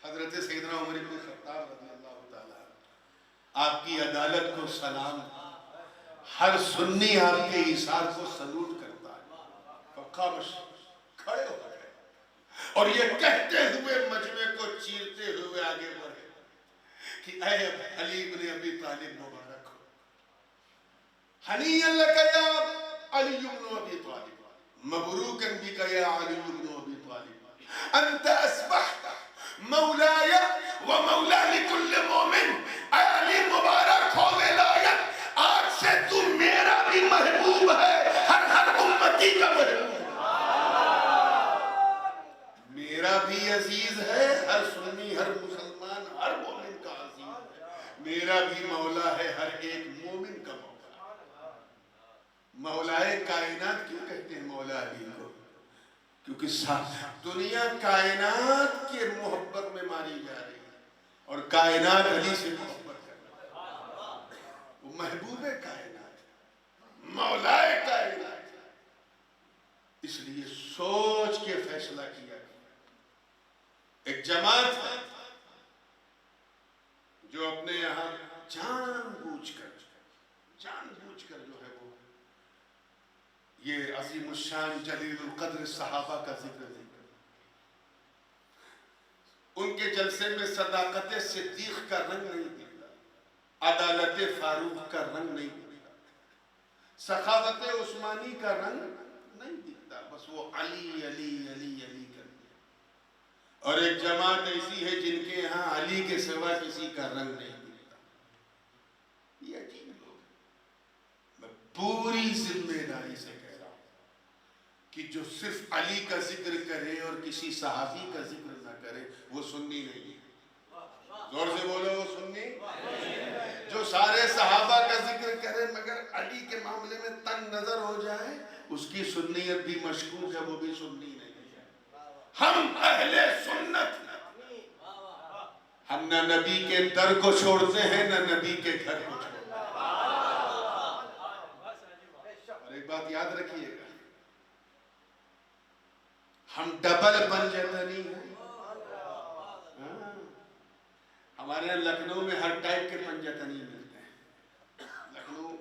حضرت سیدنا عمر بن خطاب رضی اللہ تعالیٰ آپ کی عدالت کو سلام، ہر سنی آپ کے ایثار کو سلوٹ کرتا ہے۔ فقام، کھڑے ہو گئے اور یہ کہتے ہوئے مجمع کو چیرتے ہوئے آگے بڑھے کہ اے علی بن ابی طالب مبارک ہو، ہنیئا لک یا علی بن ابی طالب، مبروکاً بک یا علی بن ابی طالب، انت اصبحت مولایا و مولا لکل مومن، اے علی مبارک ہو ولایت، آج سے تو میرا بھی محبوب ہے، ہر امتی کا محبوب ہے، میرا بھی عزیز ہے، ہر سنی، ہر مسلمان، ہر مومن کا عزیز ہے، میرا بھی مولا ہے، ہر ایک مومن کا مولا۔ مولائے کائنات کیوں کہتے ہیں مولا علی کو؟ کیونکہ دنیا کائنات کے محبت میں ماری جا رہی ہے اور کائنات علی سے محبت کر رہی ہے، وہ محبوب کائنات ہے، مولائے کائنات ہے، اس لیے سوچ کے فیصلہ کیا گیا۔ ایک جماعت ہے جو اپنے یہاں جان بوجھ کر جو ہے وہ یہ عظیم الشان جلیل القدر صحابہ کا ذکر نہیں کرتا، ان کے جلسے میں صداقت صدیق کا رنگ نہیں دکھتا، عدالت فاروق کا رنگ نہیں دکھتا، سخاوت عثمانی کا رنگ نہیں دکھتا، بس وہ علی علی اور ایک جماعت ایسی ہے جن کے یہاں علی کے سوا کسی کا رنگ نہیں ملتا. یہ عجیب لوگ ہیں. میں پوری ذمہ داری سے کہہ رہا ہوں کہ جو صرف علی کا ذکر کرے اور کسی صحابی کا ذکر نہ کرے وہ سنی نہیں ہے. زور سے بولو وہ سنی. جو سارے صحابہ کا ذکر کرے مگر علی کے معاملے میں تنگ نظر ہو جائے اس کی سنیت بھی مشکوک ہے, وہ بھی سنی نہیں ہے. ہم اہل سنت ہم نہ نبی کے در کو چھوڑتے ہیں نہ نبی کے گھر کو چھوڑتے ہیں. اور ایک بات یاد رکھیے گا, ہم ڈبل پنجتنی ہیں. ہمارے یہاں لکھنؤ میں ہر ٹائپ کے پنجتنی ملتے ہیں. لکھنؤ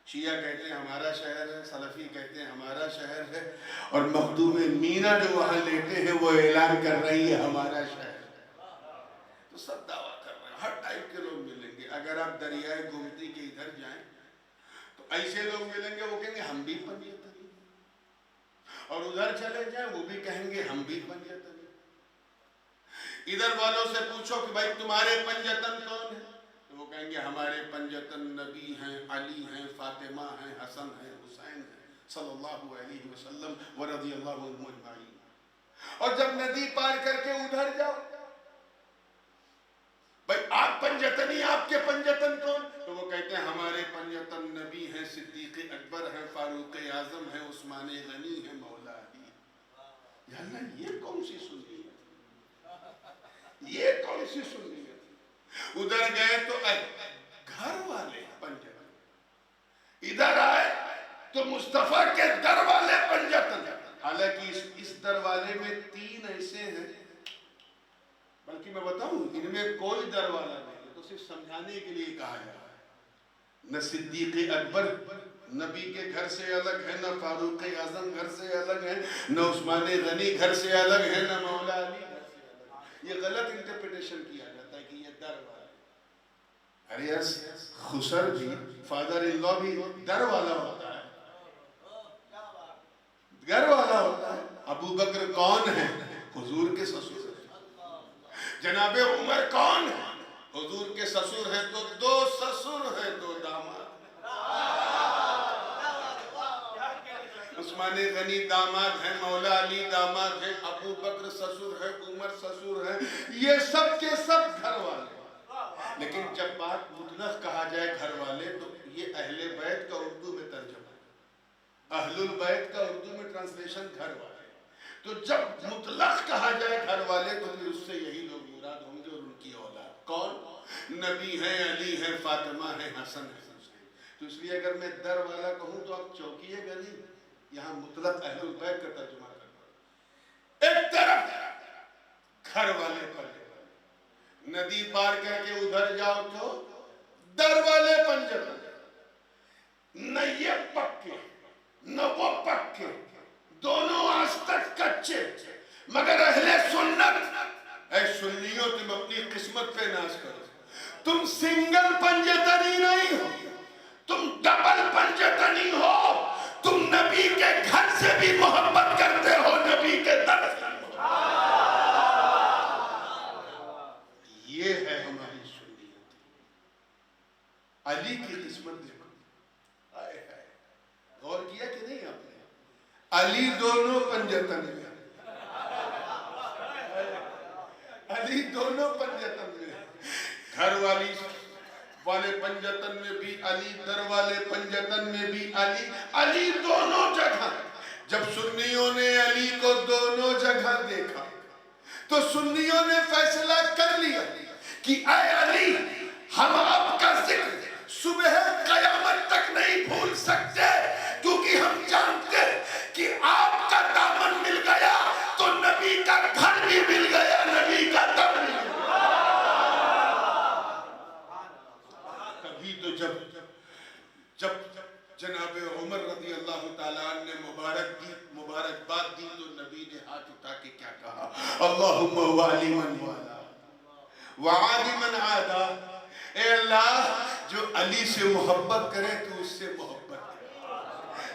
شیعہ کہتے ہیں ہمارا شہر ہے, سلفی کہتے ہیں ہمارا شہر ہے, اور مخدوم مینا جو وہاں لیتے ہیں وہ اعلان کر رہی ہے ہمارا شہر ہے. تو سب دعویٰ کر رہے ہیں, ہر ٹائپ کے لوگ ملیں گے. اگر آپ دریائے گومتی کے ادھر جائیں تو ایسے لوگ ملیں گے وہ کہیں گے ہم بھی پنجتنی, اور ادھر چلے جائیں وہ بھی کہیں گے ہم بھی پنجتنی. ادھر والوں سے پوچھو کہ بھائی تمہارے پنجتن کون ہیں, تو وہ کہیں گے ہمارے پنجتن نبی ہیں, علی ہیں, فاطمہ ہیں, حسن ہیں, حسین ہیں صلی اللہ علیہ وسلم ورضی اللہ عنہم اجمعین. اور جب ندی پار کر کے ادھر جاؤ بھائی آپ پنجتنی, آپ کے پنجتن کون, تو وہ کہتے ہیں ہمارے پنجتن نبی ہیں, صدیق اکبر ہیں, فاروق اعظم ہیں, عثمان غنی ہیں, مولا علی. یا اللہ یہ کون سی سنی ہے, یہ کون سی سنی ہے. ادھر گئے تو گھر والے پنجتن, ادھر آئے تو مصطفیٰ کے در والے پنجتن. حالانکہ اس در والے میں 3 ایسے ہیں, بلکہ میں بتاؤں ان میں کوئی در والا نہیں ہے, تو صرف سمجھانے کے لیے کہا جا رہا ہے. نہ صدیق اکبر نبی کے گھر سے الگ ہے, نہ فاروق اعظم گھر سے الگ ہے, نہ عثمان غنی گھر سے الگ ہے, نہ مولا علی گھر سے الگ ہے. یہ غلط انٹرپریٹیشن کیا جاتا ہے کہ یہ در والا ہے. ارے یار خسر بھی, فادر ان لا بھی در والا ہوتا ہے, گھر والا ہوتا ہے. ابو بکر کون ہے, حضور کے سسر. جناب عمر کون ہے, حضور کے سسر ہیں. تو 2 سسر ہیں, 2 داماد. عثمان غنی داماد ہیں, مولا علی داماد ہیں, ابو بکر سسر ہے, عمر سسر ہے, یہ سب کے سب گھر والے. لیکن جب بات مطلق کہا جائے گھر والے تو یہ اہل بیت کا اردو میں ترجمہ ہے, اہل البیت کا اردو میں ٹرانسلیشن گھر والے. تو جب مطلق کہا جائے گھر والے تو پھر اس سے یہی لوگ مراد ہوں گے, اور ان کی اولاد کون, نبی ہیں, علی ہیں, فاطمہ ہیں, حسن ہیں, حسین. تو اس لیے اگر میں در والا کہوں تو آپ چوکیے گا نہیں, یہاں مطلق اہل البیت کا ترجمہ کرتا. ایک طرف گھر والے پنجتن, ندی پار کر کے ادھر جاؤ تو در والے پنجتن. نہ یہ پکے نہ وہ پکے, دونوں آج تک کچے, مگر اہل سنت. اے سنیوں تم اپنی قسمت پہ ناز کرو, تم سنگل پنجتنی نہیں ہو, تم ڈبل پنجتنی ہو. تم نبی کے گھر سے بھی محبت کرتے ہو, نبی کے در سے. یہ ہے ہماری سنیت. علی کی قسمت دیکھو, غور کیا کہ نہیں آپ نے, علی دونوں پنجتن میں, علی دونوں پنجتن میں, گھر والی والے پنجتن میں بھی علی, در والے پنجتن میں بھی علی. علی دونوں جگہ. جب سنیوں نے علی کو دونوں جگہ دیکھا تو سنیوں نے فیصلہ کر لیا کہ اے علی, ہم آپ کا ذکر صبح قیامت تک نہیں بھول سکتے, کیونکہ ہم جانتے کہ آپ کا دامن مل گیا تو نبی کا گھر بھی مل گیا, نبی کا در بھی مل گیا. تبھی تو جب جناب عمر رضی اللہ تعالیٰ عنہ نے مبارکباد دی تو نبی نے ہاتھ اٹھا کے کیا کہا, اللہم والی من والا وعادی من عادا. اے اللہ, جو علی سے محبت کرے تو اس سے محبت کرے,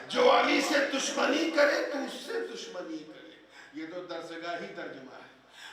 جو علی سے دشمنی کرے تو اس سے دشمنی کرے. یہ تو درسگاہی ترجمہ ہے.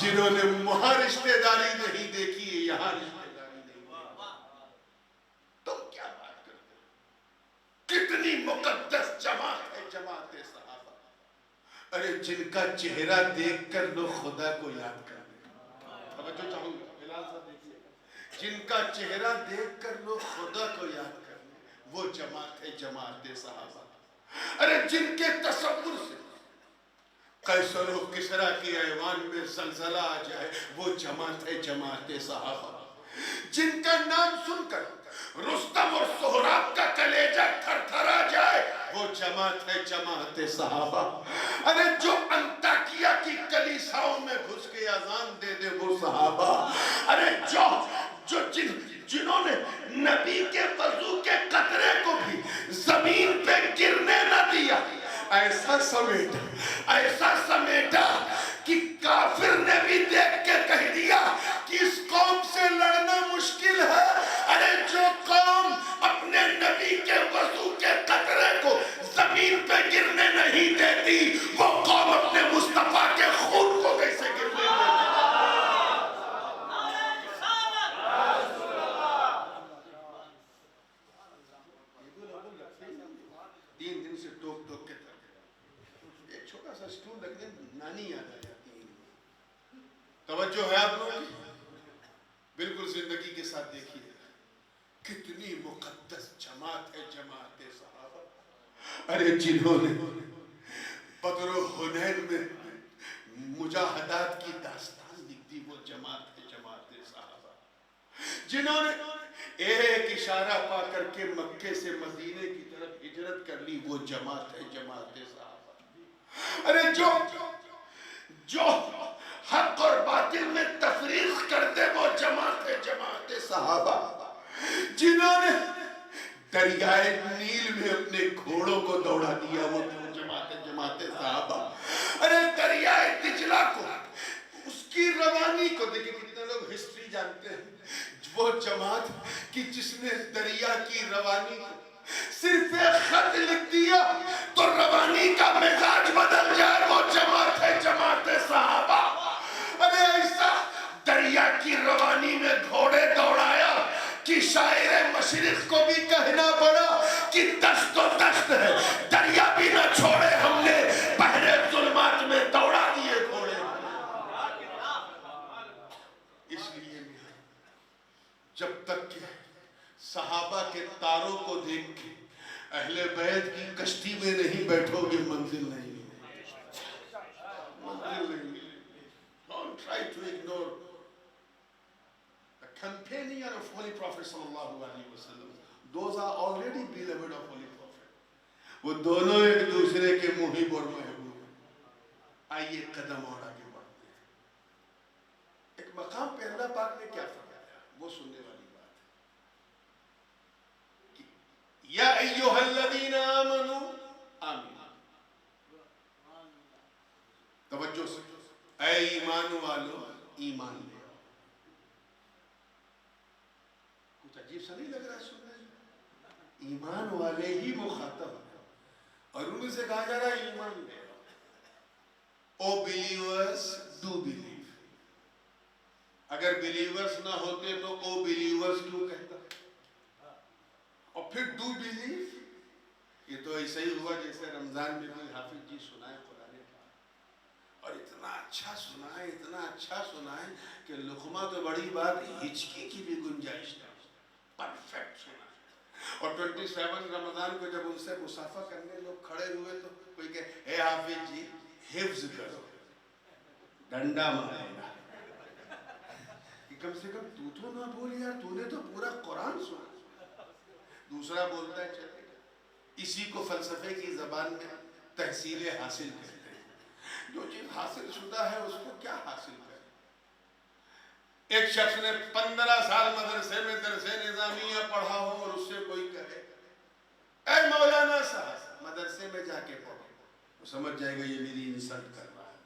جنہوں نے وہاں رشتہ داری نہیں دیکھی ہے یہاں رشتہ داری نہیں دیکھی. تم کیا بات کرتے ہو؟ کتنی مقدس جماعت ہے جماعت صحابہ. ارے جن کا چہرہ دیکھ کر لوگ خدا کو یاد کر لیں. توجہ چاہوں گا بلال صاحب دیکھیے. جن کا چہرہ دیکھ کر لوگ خدا کو یاد کر لیں وہ جماعت ہے جماعت صحابہ. ارے جن کے تصور سے قیصر و کسریٰ کی ایوان میں زلزلہ آ جائے وہ جماعت ہے جماعت صحابہ. جن کا نام سن کر رستم اور سہراب کا کلیجہ تھر تھر آ جائے وہ جماعت ہے جماعت صحابہ. ارے جو انطاکیہ کی کلیساؤں میں گھس کے اذان دے دے وہ صحابہ. ارے جنہوں نے نبی کے وضو کے قطرے کو بھی زمین پہ گرنے نہ دیا، ایسا سمیٹا کہ کافر نے بھی دیکھ کے کہہ دیا کہ اس قوم سے لڑنا مشکل ہے. ارے جو قوم اپنے نبی کے وضو کے قطرے کو زمین پہ گرنے نہیں دیتی وہ قوم اپنے مصطفیٰ کے خون کو کیسے گرنے دیتی؟ تین دن سے ٹوک ٹوک کے تھک ایک چھوٹا سا سٹول رکھ دیں نانی یاد آ جاتی ہے. توجہ ہے آپ لوگوں کی؟ بالکل زندگی کے ساتھ دیکھیے کتنی مقدس جماعت ہے جماعت صحابہ. ارے جنہوں نے بدر و حنین میں مجاہدات کی داستان لکھ دی وہ جماعت ہے جماعت صحابہ. جنہوں نے ایک اشارہ پا کر کے مکے سے مدینے کی طرف ہجرت کر لی وہ جماعت ہے جماعت صحابہ. ارے جو حق اور باطل میں تفریق کرتے وہ جماعت ہے جماعت صحابہ. جنہوں نے دریائے نیل میں اپنے گھوڑوں کو دوڑا دیا وہ جماعت ہے جماعت صحابہ. ارے دریائے دجلہ کو اس کی روانی کو دیکھیں کتنے لوگ ہسٹری جانتے ہیں. وہ جماعت کہ جس نے دریا کی روانی کو صرف ایک خط لکھ دیا تو روانی کا مزاج بدل جائے وہ جماعت ہے جماعت صحابہ. ارے ایسا دریا کی روانی میں گھوڑے دوڑایا کہ شاعر مشرق کو بھی کہنا پڑا کہ دشت و دشت ہے دریا بھی نہ چھوڑے ہم نے بحر ظلمات میں دوڑا دیے گھوڑے. اس لیے جب تک کہ صحابہ کے تاروں کو دیکھ کے اہل بیت کی کشتی میں نہیں بیٹھو گے منزل نہیں ملے. Don't try to ignore the companion of Holy Prophet sallallahu alaihi wasallam. Those are already beloved of Holy Prophet. وہ دونوں ایک دوسرے کے محب اور محبوب ہیں. آئیے قدم اور آگے بڑھتے ہیں. ایک مقام پہ اللہ پاک نے کیا فرمایا وہ سننے والی بات ہے. یا ایھا الذین آمنوا آمین. توجہ سے اے ایمان والو ایمان لے آؤ. کچھ عجیب سا نہیں لگ رہا ہے سننے میں؟ ایمان والے ہی مخاطب ہیں اور ان سے کہا جا رہا ہے ایمان لے آؤ. او believers do believe. اگر believers نہ ہوتے تو او believers کیوں کہتا؟ اور پھر do believe. یہ تو ایسا ہی ہوا جیسے رمضان میں کوئی حافظ جی سنائے قرآن اور اتنا اچھا سنائے کہ لقمہ تو بڑی بات ہچکی کی بھی گنجائش ہے. پرفیکٹ سنا. اور 27 رمضان کو جب ان سے مصافحہ کرنے لوگ کھڑے ہوئے تو کوئی کہے اے حافظ جی حفظ کرو ڈنڈا مارے گا. کم سے کم تو نہ بول یار تو نے تو پورا قرآن سنا. دوسرا بولتا ہے چلے گا. اسی کو فلسفے کی زبان میں تحصیل حاصل کہتے ہیں. جو چیز حاصل شدہ ہے اس کو کیا حاصل کرے. ایک شخص نے 15 سال مدرسے میں درس نظامیہ پڑھا ہو اور اس سے کوئی کہے اے مولانا صاحب مدرسے میں جا کے پڑھو وہ سمجھ جائے گا یہ میری انسلٹ کر رہا ہے.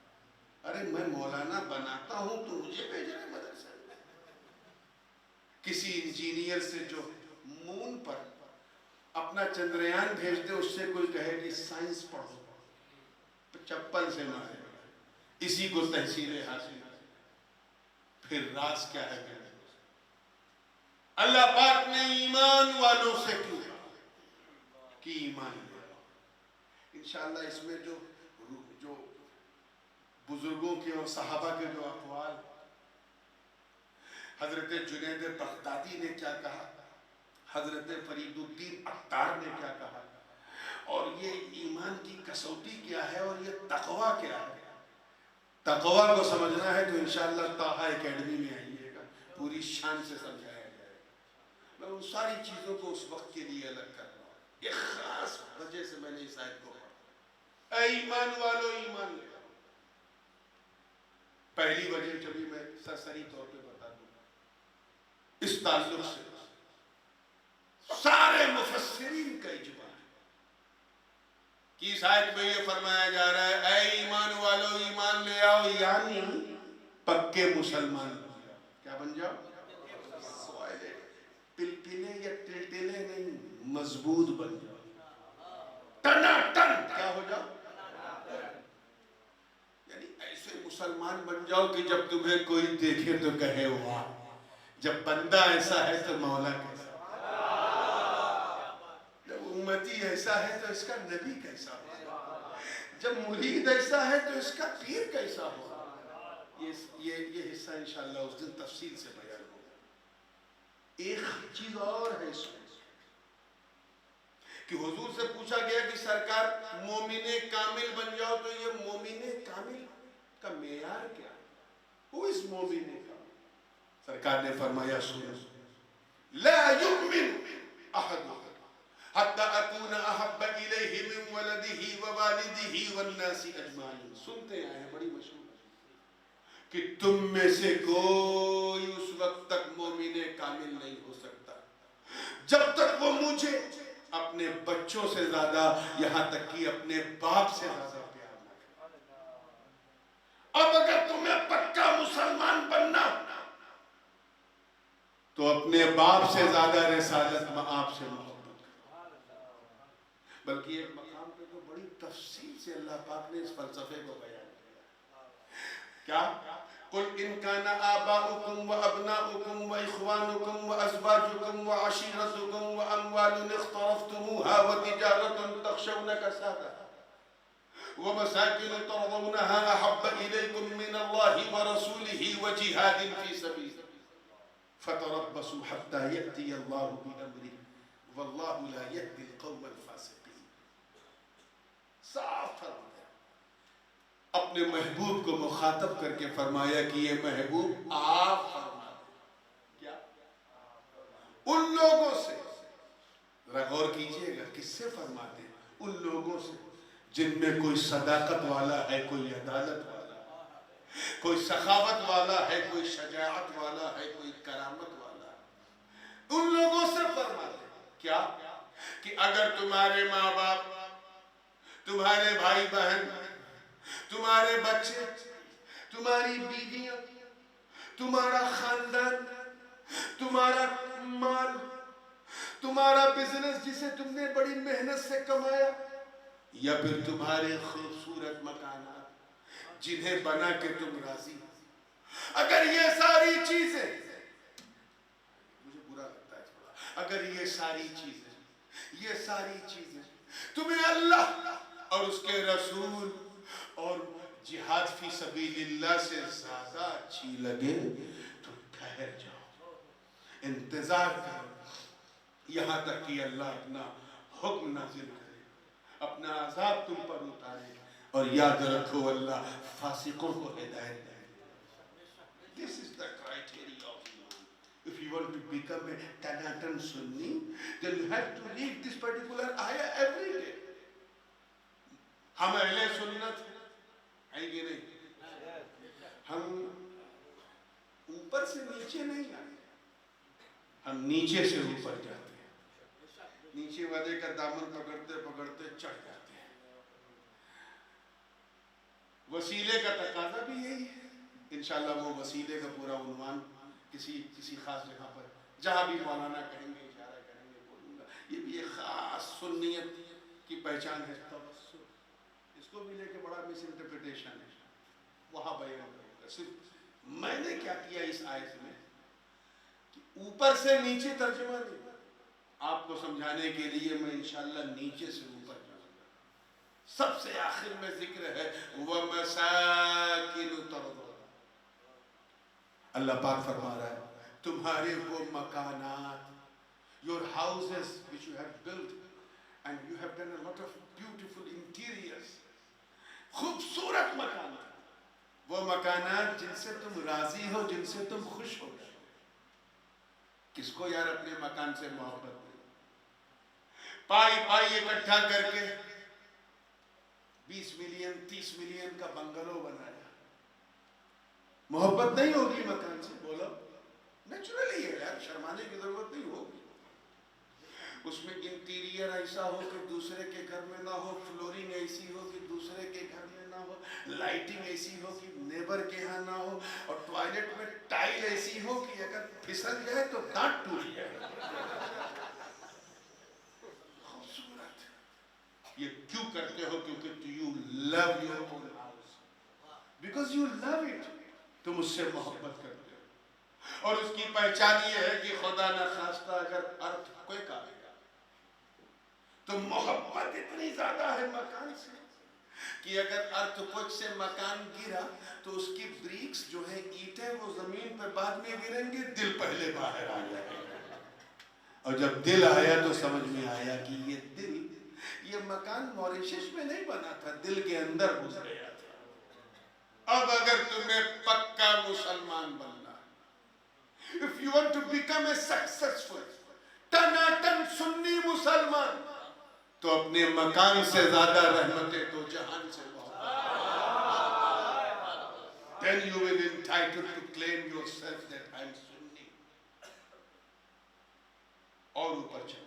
ارے میں مولانا بناتا ہوں تو مجھے بھیج رہے مدرسے میں. کسی انجینئر سے جو مون پر اپنا چندریان بھیج دے اس سے کوئی کہے کہ سائنس پڑھو چپل سے مارے. اسی کو تحصیل حاصل. پھر راز کیا ہے میرے دوست؟ اللہ پاک نے ایمان والوں سے کیوں کہا کہ ایمان لے آؤ؟ انشاءاللہ اس میں جو بزرگوں کے اور صحابہ کے جو اقوال، حضرت جنید بغدادی نے کیا کہا، حضرت فرید الدین عطار نے کیا کہا، اور یہ ایمان کی کسوٹی کیا ہے اور یہ تقویٰ کیا ہے، تقویٰ کو سمجھنا ہے تو انشاءاللہ طٰہٰ اکیڈمی میں آئیے گا، پوری شان سے سمجھایا جائے گا۔ میں ان ساری چیزوں کو اس وقت کے لیے الگ کر رہا ہوں، ایک خاص وجہ سے میں نے اس آیت کو پڑھا، اے ایمان والو ایمان لے آؤ۔ پہلی وجہ جو بھی میں سرسری طور پہ بتا دوں، اس تعلق سے سارے مفسرین کا اجماع ہے کہ اس آیت میں یہ فرمایا جا رہا ہے اے ایمان والو ایمان لے آؤ، یعنی پکے مسلمان بن جاؤ۔ کیا بن جاؤ؟ پلپلے یا ٹلٹلے نہیں، مضبوط بن جاؤ، ٹنا ٹن کیا ہو جاؤ، یعنی ایسے مسلمان بن جاؤ کہ جب تمہیں کوئی دیکھے تو کہے واہ، جب بندہ ایسا ہے تو مولا کیسا، جب امتی ایسا ہے تو اس کا نبی کیسا ہوگا، جب مرید ایسا ہے تو اس کا پیر کیسا ہوگا۔ یہ حصہ انشاءاللہ اس دن تفصیل سے بیان ہوگا۔ ایک چیز اور ہے اس میں کہ حضور سے پوچھا گیا کہ سرکار مومن کامل بن جاؤ تو یہ مومن کامل کا معیار کیا ہے؟ Who is مومن کامل؟ سرکار نے فرمایا سنو، لا یؤمن احدکم حتی اکون احب الیہ من ولدہ ووالدہ والناس اجمعین۔ سنتے آئے ہیں، بڑی مشہور کہ تم میں سے کوئی اس وقت تک مومن کامل نہیں ہو سکتا جب تک وہ مجھے اپنے بچوں سے زیادہ، یہاں تک کہ اپنے باپ سے زیادہ پیار نہ کرے۔ اب اگر تمہیں پکا مسلمان بننا تو اپنے باپ سے زیادہ رسالت مآب سے محبت کرو۔ بلکہ ایک مقام پہ تو بڑی تفصیل سے اللہ پاک نے اس فلسفے کو بیان کیا؟ قل ان كان آباؤكم وأبناؤكم وإخوانكم وأزواجكم وعشيرتكم وأموال اقترفتموها وتجارة تخشون كسادها ومساكن ترضونها أحب إليكم من الله ورسوله وجهاد في سبيله فتربصوا حتى يأتي الله بأمره والله لا يهدي القوم الفاسقين۔ صاف فرمایا، اپنے محبوب کو مخاطب کر کے فرمایا کہ یہ محبوب آپ فرما دیں، کیا؟ ان لوگوں سے، ذرا غور کیجئے گا کس سے فرماتے ہیں؟ ان لوگوں سے جن میں کوئی صداقت والا ہے، کوئی عدالت والا ہے، کوئی سخاوت والا ہے، کوئی شجاعت والا ہے، کوئی کرامت والا ہے، ان لوگوں سے فرماتے ہیں کیا؟ کہ اگر تمہارے ماں باپ، تمہارے بھائی بہن، تمہارے بچے، تمہاری بیویاں، تمہارا خاندان، تمہارا مال، تمہارا بزنس جسے تم نے بڑی محنت سے کمایا، یا پھر تمہارے خوبصورت مکانات جنہیں بنا کے تم راضی، اگر یہ ساری چیزیں، مجھے برا لگتا ہے تھوڑا، اگر یہ ساری چیزیں تمہیں اللہ اور اس کے رسول اور جہاد فی سبیل اللہ سے زیادہ اچھی لگے تو ٹھہر جاؤ، انتظار کرو یہاں تک کہ اللہ اپنا حکم نازل کرے، اپنا عذاب تم پر اتارے، اور یاد رکھو اللہ فاسقوں کو ہدایت دے۔ This is the criteria of Iman. If you want to become a Tanatan Sunni, then you have to read this particular ayah every day. ہم اہل سنت ہیں کہ نہیں؟ ہم اوپر سے نیچے نہیں آتے، ہم نیچے سے اوپر جاتے ہیں، نیچے والے کا دامن پکڑتے پکڑتے چڑھ جاتے ہیں۔ وسیلے کا تقاضا بھی یہی ہے، انشاءاللہ وہ وسیلے کا پورا عنوان کسی خاص جگہ پر جہاں بھی مولانا کہیں گے، اشارہ کریں گے، بولوں گا۔ یہ بھی ایک خاص سنیت کی پہچان ہے، توسل، اس کو بھی لے کے بڑا مس انٹرپریٹیشن ہے، وہاں بیان کروں گا۔ صرف میں نے کیا کیا اس آیت میں کہ اوپر سے نیچے ترجمہ نہیں، آپ کو سمجھانے کے لیے میں انشاءاللہ نیچے سے اوپر جاؤں گا۔ سب سے آخر میں ذکر ہے وَمَسَاكِنُ تَرْضَوْنَهَا، اللہ پاک فرما رہا ہے تمہارے وہ مکانات، your houses which you have built and you have done a lot of beautiful interiors، خوبصورت مکانات، وہ مکانات جن سے تم راضی ہو، جن سے تم خوش ہو گئے۔ کس کو یار اپنے مکان سے محبت نہیں؟ پائی اکٹھا کر کے 20 ملین 30 ملین کا بنگلو بنایا، محبت نہیں ہوگی مکان سے؟ بولو نیچرلی ہے یار، شرمانے کی ضرورت نہیں ہوگی۔ اس میں انٹیریئر ایسا ہو کہ دوسرے کے گھر میں نہ ہو، فلورنگ ایسی ہو کہ دوسرے کے گھر میں نہ ہو، لائٹنگ ایسی ہو کہ نیبر کے ہاں نہ ہو، اور ٹوائلٹ میں ٹائل ایسی ہو کہ اگر پھسل جائے تو دانت ٹوٹ جائے۔ خوبصورت۔ یہ کیوں کرتے ہو؟ کیونکہ you love your own house because you love it، تم اس سے محبت کرتے ہو، اور اس کی پہچان یہ ہے کہ خدا نہ خواستہ اگر ارتھ کوئی کا تو محبت اتنی زیادہ ہے مکان سے کہ اگر ارتھ کوئی سے مکان گرا تو اس کی بریکس جو ہے اینٹیں وہ زمین پر بعد میں گریں گے، دل پہلے باہر آ جائے گا۔ اور جب دل آیا تو سمجھ میں آیا کہ یہ دل، یہ مکان موریشس میں نہیں بنا تھا، دل کے اندر گھس گیا تھا۔ اب اگر تمہیں پکا مسلمان بننا، if you want to become a successful ٹناٹن سنی مسلمان، تو اپنے مکان سے زیادہ رحمتیں تو جہان سے محبت، then you will entitled to claim yourself that I am Sunni۔ اور اوپر چلو،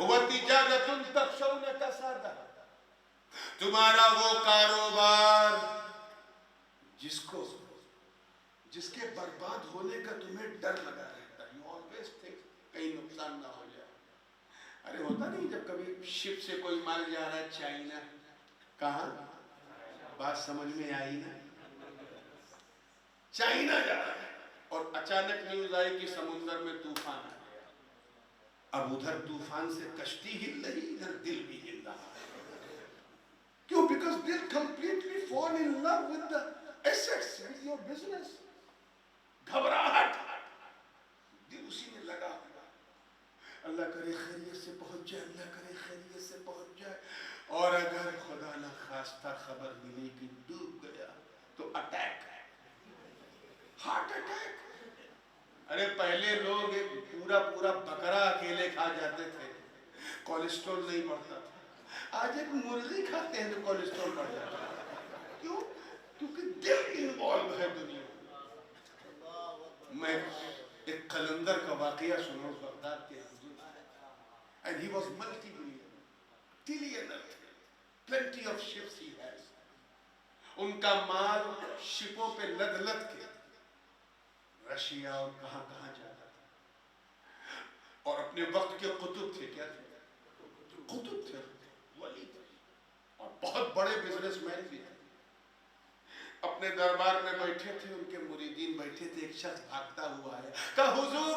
وَتِجَارَةٌ تَخْشَوْنَ كَسَادَهَا، تمہارا وہ کاروبار جس کے برباد ہونے کا تمہیں ڈر لگا رہتا ہے، you always think کہیں نقصان نہ ہو جائے۔ ارے ہوتا نہیں جب کبھی شپ سے کوئی مال جا رہا ہے چائنا، کہاں؟ بات سمجھ میں آئی نا؟ چائنا جا رہا ہے اور اچانک نیوز آئی کہ سمندر میں طوفان آ گیا۔ اب ادھر طوفان سے کشتی ہل رہی، ادھر دل بھی ہل رہا ہے۔ کیوں؟ بیکاز دل completely fall in love with the assets, with your business۔ گھبراہٹ، دل اسی میں لگا ہوا۔ اللہ کرے خیریت سے پہنچ جائے، اللہ کرے خیریت سے پہنچ جائے، اور اگر خدا نہ خواستہ خبر ملی کہ ڈوب گیا تو اٹیک، ہارٹ اٹیک۔ ارے پہلے لوگ ایک پورا بکرا اکیلے کھا جاتے تھے، کولیسٹرول نہیں بڑھتا تھا۔ آج ایک مرغی کھاتے ہیں تو کولیسٹرول بڑھ جاتا ہے۔ کیوں؟ کیونکہ دل انوالو ہے دنیا میں۔ میں ایک قلندر کا واقعہ سنا ہوں بغداد کے حضور، and he was multi-billionaire، plenty of ships he has۔ ان کا مال شپوں پہ لد کے رشیا اور کہاں جاتا تھا، اور اپنے وقت کے قطب تھے، کیا تھے؟ قطب تھے، ولی تھے، اور بہت بڑے بزنس مین بھی تھے۔ اپنے دربار میں بیٹھے تھے، ان کے مریدین بیٹھے تھے، ایک شخص بھاگتا ہوا ہے، کہا حضور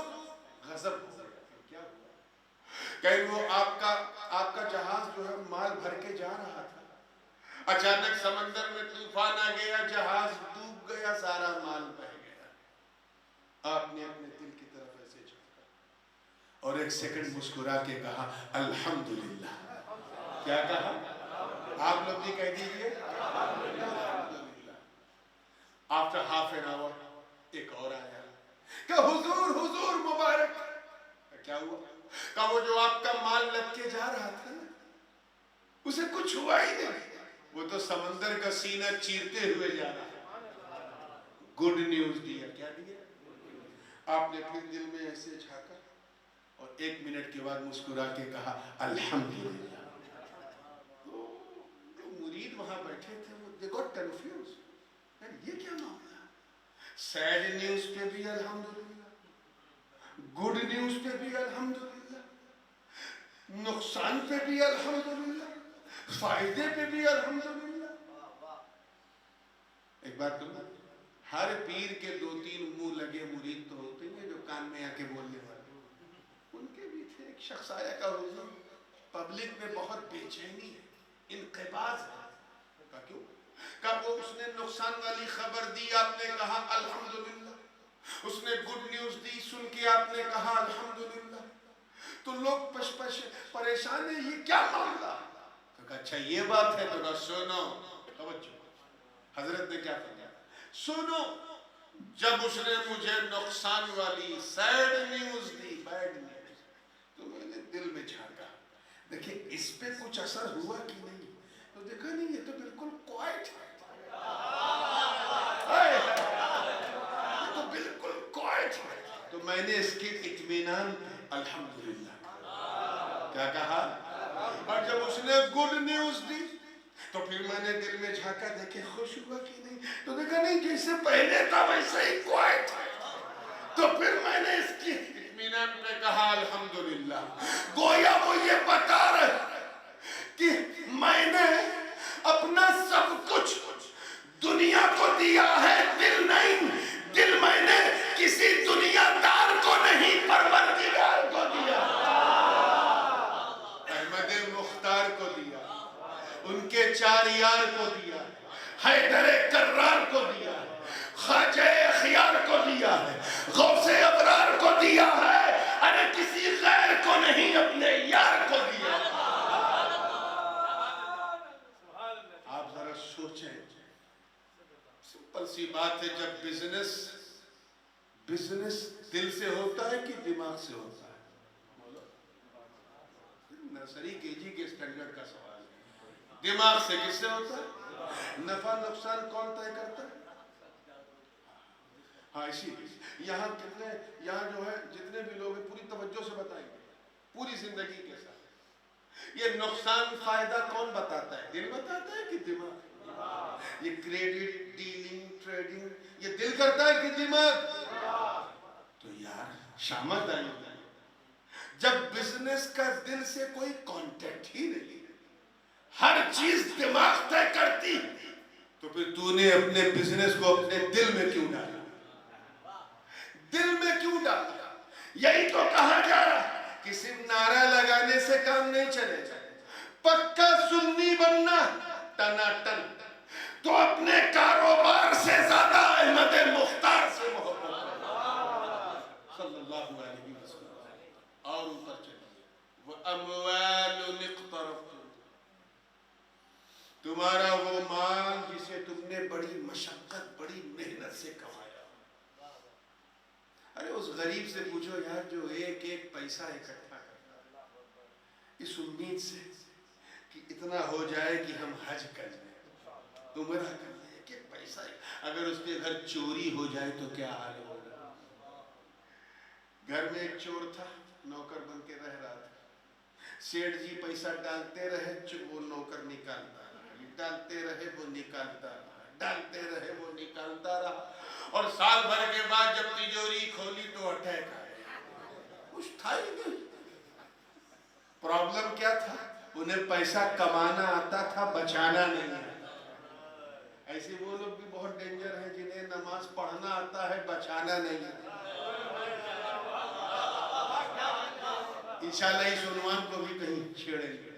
غضب ہو گیا، کیا ہوا؟ کہ وہ آپ کا جہاز جو ہے مال بھر کے جا رہا تھا، اچانک سمندر میں طوفان آ گیا، جہاز ڈوب گیا، سارا مال بہہ گیا۔ آپ نے اپنے دل کی طرف ایسے جھانکا اور ایک سیکنڈ مسکرا کے کہا الحمدللہ۔ کیا کہا؟ آپ لوگ بھی کہہ دیجئے الحمدللہ۔ After half an hour ایک اور آیا کہ حضور مبارک۔ کیا ہوا؟ کہ وہ جو آپ کا مال لگ کے جا رہا تھا اسے کچھ ہوا ہی نہیں، وہ تو سمندر کا سینہ چیرتے ہوئے جا رہا ہے۔ گڈ نیوز دیا۔ کیا دیا؟ آپ نے پھر دل میں ایسے جھانکا اور 1 منٹ کے بعد مسکرا کے کہا الحمدللہ۔ جو مرید وہاں بیٹھے تھے وہ they got confused، یہ کیا معاملہ؟ سیڈ نیوز پہ بھی الحمدللہ، گڈ نیوز پہ بھی الحمدللہ، نقصان پہ بھی الحمدللہ، فائدے پہ بھی الحمدللہ۔ ایک بات کروں، ہر پیر کے 2-3 منہ لگے مرید تو ہوتے ہیں جو کان میں آ کے بولنے والے، ان کے بھی تھے. ایک شخص آیا کہ حضور پبلک میں بہت بے چینی ہے، انقباض ہے. کہا کیوں؟ کہا وہ اس نے نقصان والی خبر دی، آپ نے کہا الحمدللہ. اس نے گڈ نیوز دی، سن کے آپ نے کہا الحمدللہ. تو لوگ پش پریشان ہیں، یہ کیا معاملہ؟ تو کہا اچھا یہ بات ہے. تو کہا سنو، توجہ، حضرت نے کیا فرمایا؟ سنو، جب اس نے مجھے نقصان والی سیڈ نیوز دی، بیڈ نیوز، تو میں نے دل میں جھانکا، دیکھیں اس پہ کچھ اثر ہوا کہ نہیں. تو دیکھا نہیں، یہ تو بالکل کوائٹ ہے، یہ تو بالکل کوائٹ ہے. تو میں نے اس کے اطمینان الحمدللہ کیا کہا. اور جب اس نے گڈ نیوز دی تو پھر میں نے دل میں جھانکا، دیکھے خوش ہوا کہ نہیں. تو دیکھا نہیں، جیسے پہلے تھا ویسے ہی کوائٹ ہے. تو پھر میں نے اس کی اطمینان پہ کہا الحمدللہ. گویا وہ یہ بتا رہے کہ میں نے اپنا سب کچھ دنیا کو دیا ہے، دل نہیں. دل میں نے کسی دنیا دار کو نہیں، پروردگار کو دیا، احمد مختار کو دیا، ان کے 4 یار کو دیا، حیدر کرار کو دیا، خواجہ اخیار کو دیا ہے، غوث ابرار کو دیا ہے. ارے کسی غیر کو نہیں، اپنے یار کو دیا. آپ ذرا سوچیں، سمپل سی بات ہے، جب بزنس دل سے ہوتا ہے کہ دماغ سے ہوتا ہے؟ نرسری کے جی کے اسٹینڈرڈ کا سوال ہے. دماغ سے کس سے ہوتا ہے؟ نفع نقصان کون طے کرتا ہے؟ ہاں اسی یہاں جو ہے جتنے بھی لوگ ہیں پوری توجہ سے بتائیں گے پوری زندگی کے ساتھ. یہ نقصان فائدہ کون بتاتا ہے؟ دل بتاتا ہے کہ دماغ؟ یہ کریڈٹ ڈیلنگ ٹریڈنگ یہ دل کرتا ہے کہ دماغ؟ تو یار شامت آئی جب بزنس کا دل سے کوئی کانٹیکٹ ہی نہیں، ہر چیز دماغ طے کرتی، تو پھر تو نے اپنے بزنس کو اپنے دل میں کیوں ڈالا؟ دل میں کیوں ڈالا؟ یہی تو کہا جا رہا کہ صرف نعرہ لگانے سے کام نہیں چلے گا، پکا سنی بننا ٹناٹن. تو اپنے کاروبار سے زیادہ احمد مختار سے محبت صلی اللہ علیہ وسلم. اور اوپر چلیے، وَأَمْوَالٌ اقْتَرَفْتُمْ، تمہارا وہ مال جسے تم نے بڑی مشقت بڑی محنت سے کمایا. ارے اس غریب سے پوچھو یار جو ایک پیسہ اکٹھا کرتا اس امید سے کہ اتنا ہو جائے کہ ہم حج کر جائیں، عمرہ کر لیں، کہ پیسہ اگر اس کے گھر چوری ہو جائے تو کیا حال ہوگا. گھر میں ایک چور تھا، نوکر بن کے رہ رہا تھا. سیٹھ جی پیسہ ڈالتے رہے، وہ نوکر نکالتا رہا، ڈالتے رہے وہ نکالتا رہا، ڈالتے رہے وہ نکالتا رہا. اور سال بھر کے بعد جب تجوری کھولی تو اٹیک آیا. کچھ تھا ہی نہیں. پرابلم کیا تھا؟ انہیں پیسہ کمانا آتا تھا، بچانا نہیں آتا. ایسے وہ لوگ بھی بہت ڈینجر ہیں جنہیں نماز پڑھنا آتا ہے، بچانا نہیں آتا. انشاءاللہ اس عنوان کو بھی کہیں چھیڑیں گے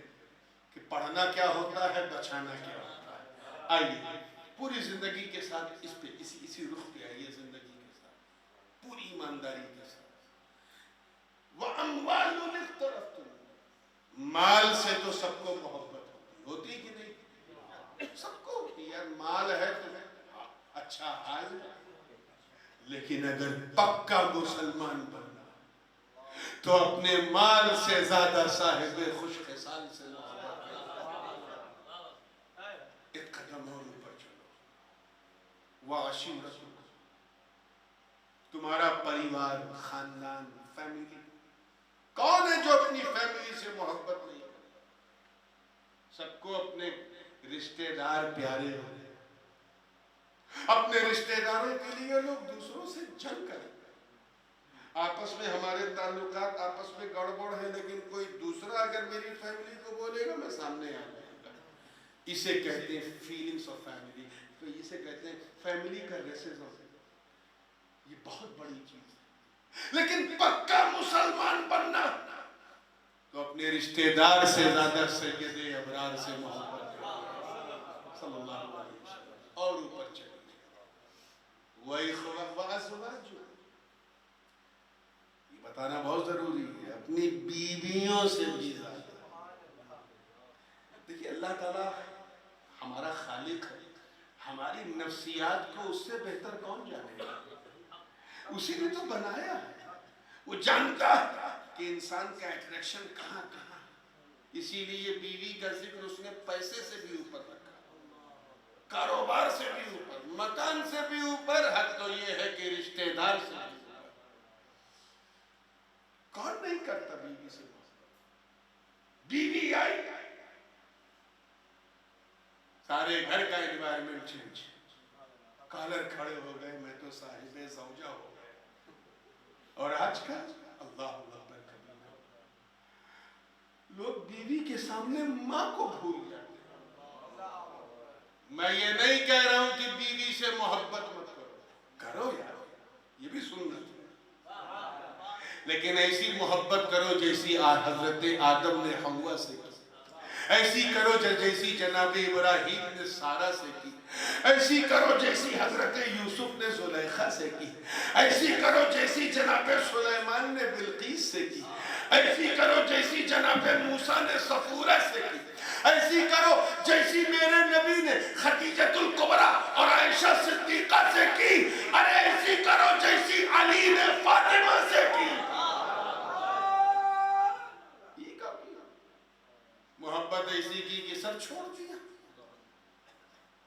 کہ پڑھنا کیا ہوتا ہے، بچانا کیا ہوتا ہے. آئیے پوری زندگی کے ساتھ اس پہ اسی رخ پہ آئیے، زندگی کے ساتھ پوری ایمانداری کے ساتھ. وَأَمْوَالٌ اقْتَرَفْتُمْ، مال سے تو سب کو محبت ہوتی کہ نہیں؟ سب کو ہوتی. یار مال ہے تو اچھا حال ہے، لیکن اگر پکا مسلمان بننا تو اپنے مال سے زیادہ صاحب خوش خصال سے محبت کرنا. ایک قدم اور اوپر چلو، وَعَشِيرَتُكُمْ، تمہارا پریوار، خاندان، فیملی. کون ہے جو اپنی فیملی سے محبت نہیں کرتا؟ سب کو اپنے رشتہ دار پیارے ہوتے ہیں. اپنے رشتہ داروں کے لیے لوگ دوسروں سے جنگ کریں. آپس میں ہمارے تعلقات آپس میں گڑبڑ ہے، لیکن کوئی دوسرا اگر میری فیملی کو بولے گا میں سامنے آ جاؤں گا. اسے کہتے ہیں فیلنگز آف فیملی، اسے کہتے ہیں فیملی کا ریسزم. یہ بہت بڑی چیز ہے. لیکن پکا مسلمان بننا تو اپنے رشتہ دار سے زیادہ سید ابرار سے محبت کرو صلی اللہ علیہ وسلم. اور اوپر چلے وہی جو یہ بتانا بہت ضروری ہے اپنی بیویوں سے بھی زیادہ. دیکھیے اللہ تعالیٰ ہمارا خالق ہے, ہماری نفسیات کو اس سے بہتر کون جانے گا؟ اسی نے تو بنایا ہے, وہ جانتا ہے کہ انسان کا اٹریکشن کہاں کہاں. اسی لیے بیوی کا ذکر اس نے پیسے سے بھی اوپر رکھا, کاروبار سے بھی اوپر, مکان سے بھی اوپر, حد تو یہ ہے کہ رشتہ دار سے بھی اوپر. کون نہیں کرتا بیوی سے محبت؟ بیوی آئی سارے گھر کا انوائرمنٹ چینج, کالر کھڑے ہو گئے, میں تو صاحب زوجہ ہو گئے. اور آج کل اللہ اکبر کبیرہ, لوگ بیوی کے سامنے ماں کو بھول جاتے ہیں. میں یہ نہیں کہہ رہا ہوں کہ بیوی سے محبت مت کرو, کرو یار, یہ بھی سنت ہے, لیکن ایسی محبت کرو جیسی حضرت آدم نے حوا سے کی, ایسی کرو جیسی جناب ابراہیم نے سارہ سے کی, ایسی کرو جیسی حضرت یوسف نے زلیخا سے کی, ایسی کرو جیسی جناب سلیمان نے بلقیس سے کی, ایسی کرو جیسی جناب موسیٰ نے صفورہ سے کی, ایسی کرو جیسی میرے نبی نے خدیجۃ الکبریٰ اور عائشہ صدیقہ سے کی, ارے ایسی کرو جیسی علی نے فاطمہ سے کی. محبت ایسی کی کہ سب چھوڑ دیا,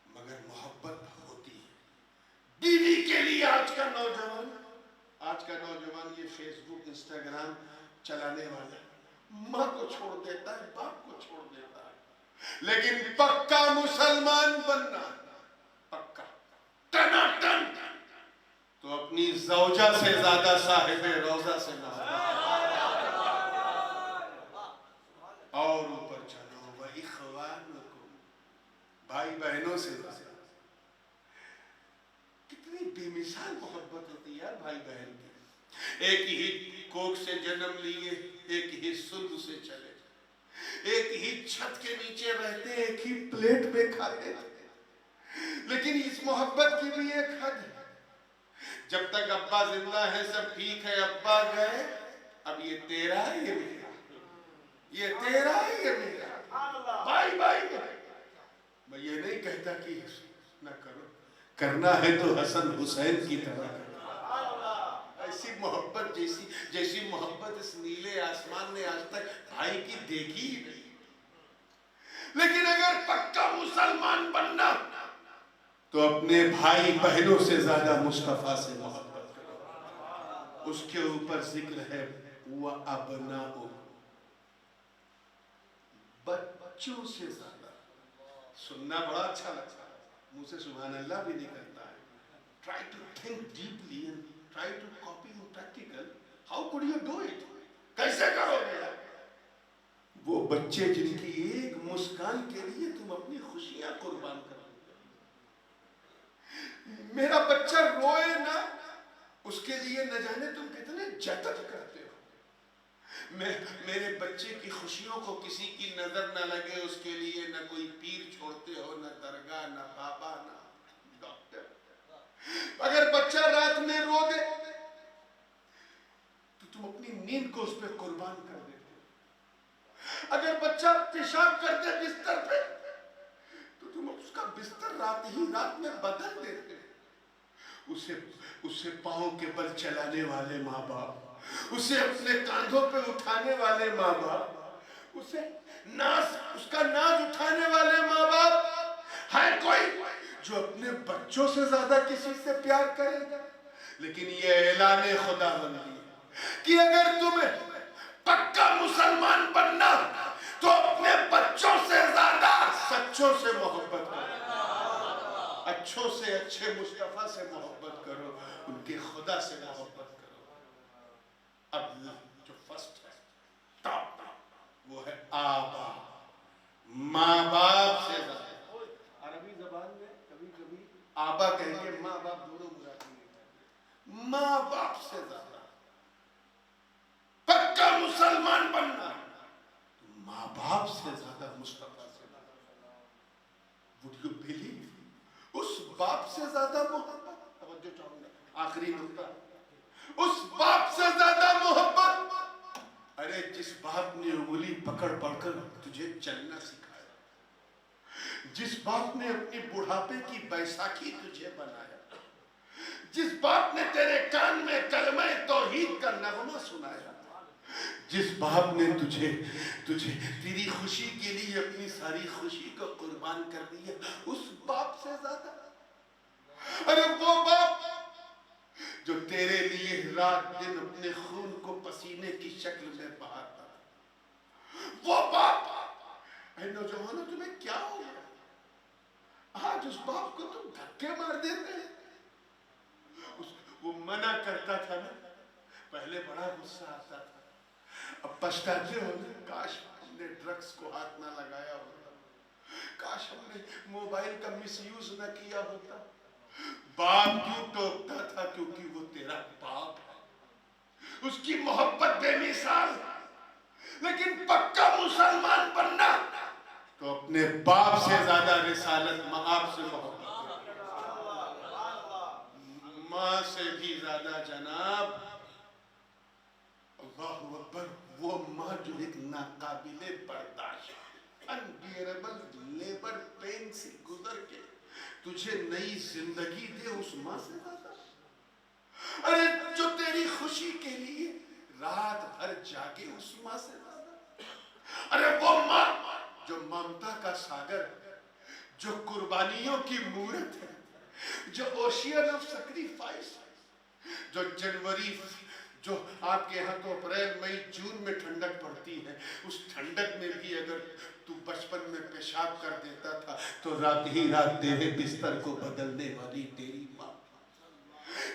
مگر محبت ہوتی ہے بیوی کے لیے. آج کا نوجوان یہ فیس بک انسٹاگرام چلانے والا ماں کو چھوڑ دیتا ہے, باپ کو چھوڑ دیتا ہے. لیکن پکا مسلمان بننا, پکا ٹناٹن, تو اپنی زوجہ سے زیادہ صاحب روضہ سے محبت. اور اوپر چلو وَإِخْوَانُكُمْ, بھائی بہنوں سے زیادہ. کتنی بے مثال محبت ہوتی ہے یار بھائی بہن کی. ایک ہی کوکھ سے جنم لیے, ایک ہی سلب سے چلے, ایک ہی چھت کے نیچے رہتے, ایک ہی پلیٹ میں کھاتے, لیکن اس محبت کی بھی ایک حد ہے. جب تک ابا زندہ ہے سب ٹھیک ہے, ابا گئے اب یہ تیرا ہے, یہ میرا, یہ تیرا ہے, یہ میرا, بھائی بھائی. میں یہ نہیں کہتا کہ نہ کرو, کرنا ہے تو حسن حسین کی طرح کرو. ایسی محبت جیسی محبت اس نیلے آسمان نے آج تک بھائی کی دیکھی ہی نہیں. لیکن اگر پکا مسلمان بننا تو اپنے بھائی بہنوں سے زیادہ مصطفیٰ سے محبت کرو. اس کے اوپر ذکر ہے وَأَبْنَاؤُكُمْ, بچوں سے زیادہ. سننا بڑا اچھا لگتا ہے, منہ سے سبحان اللہ بھی نکلتا ہے. Try to think deeply and try to copy in practical. How could you do it? کیسے کرو گے؟ وہ بچے جن کی ایک مسکان کے لیے تم اپنی خوشیاں قربان کر دو. میرا بچہ روئے نا, اس کے لیے نہ جانے تم کتنے جتن کرتے ہو. میرے بچے کی خوشیوں کو کسی کی نظر نہ لگے, اس کے لیے نہ کوئی پیر چھوڑتے ہو, نہ درگاہ, نہ بابا, نہ ڈاکٹر. اگر بچہ رات میں رو دے تو تم اپنی نیند کو اس پہ قربان کر دیتے ہو. اگر بچہ پیشاب کر دے بستر پہ تو تم اس کا بستر رات میں بدل دیتے ہو. اسے پاؤں کے بل چلانے والے ماں باپ, اسے اپنے کاندھوں پہ اٹھانے والے ماں باپ, اس کا ناز اٹھانے والے ماں باپ. ہے کوئی جو اپنے بچوں سے زیادہ کسی سے پیار کرے گا؟ لیکن یہ اعلان خدا بندی ہے کہ اگر تمہیں پکا مسلمان بننا تو اپنے بچوں سے زیادہ سچوں سے محبت کرو, اچھوں سے اچھے مصطفیٰ سے محبت کرو, ان کے خدا سے محبت کرو. اب جو فرسٹ ہے, ٹاپ, وہ ہے آبا, ماں باپ سے زیادہ. عربی زبان میں کبھی کبھی آبا کہہ کے ماں باپ دونوں مراد نہیں کرتے. ماں باپ سے زیادہ پکا مسلمان بننا، ماں باپ سے زیادہ مصطفیٰ سے would you believe؟ اس باپ سے زیادہ محبت، توجہ چاہوں گا آخری نقطہ، اس باپ سے زیادہ محبت، ارے جس باپ نے انگلی پکڑ کر تجھے چلنا سکھایا، جس باپ نے اپنی بڑھاپے کی بیساکھی تجھے بنایا، جس باپ نے تیرے کان میں کلمہ توحید کا نغمہ سنایا، جس باپ نے تجھے تیری خوشی کے لیے اپنی ساری خوشی کو قربان کر دیا، اس باپ سے زیادہ، ارے وہ باپ جو تیرے لیے رات دن اپنے خون کو پسینے کی شکل میں بہاتا، وہ باپ، اے نوجوانوں تمہیں کیا ہو گیا؟ آج اس باپ کو تم دھکے مار دیتے ہیں۔ وہ منع کرتا تھا نا، پہلے بڑا غصہ آتا تھا، اب پچھتاتے ہو نا، کاش ہم نے ڈرگز کو ہاتھ نہ لگایا ہوتا، کاش ہم نے موبائل کا مس یوز نہ کیا ہوتا۔ باپ کیوں ٹوکتا تھا؟ کیونکہ وہ تیرا باپ ہے، اس کی محبت بے مثال۔ لیکن پکا مسلمان بننا تو اپنے باپ سے زیادہ رسالت مآب سے محبت، ماں سے بھی زیادہ جناب، اللہ اکبر، وہ ماں جو ایک ناقابل برداشت unbearable لیبر پین سے گزر کے تجھے نئی زندگی دے، اس ماں سے زیادہ، ارے جو تیری خوشی کے لیے رات بھر جاگے، اس ماں سے زیادہ، ارے وہ ماں جو ممتا کا ساگر، جو قربانیوں کی مورت ہے، جو اوشین آف سیکریفائس، جو جنوری، جو آپ کے ہاں تو اپریل مئی جون میں ٹھنڈک پڑتی ہے، اس ٹھنڈک میں بھی اگر تو بچپن میں پیشاب کر دیتا تھا تو رات ہی رات تیرے بستر کو بدلنے والی تیری ماں،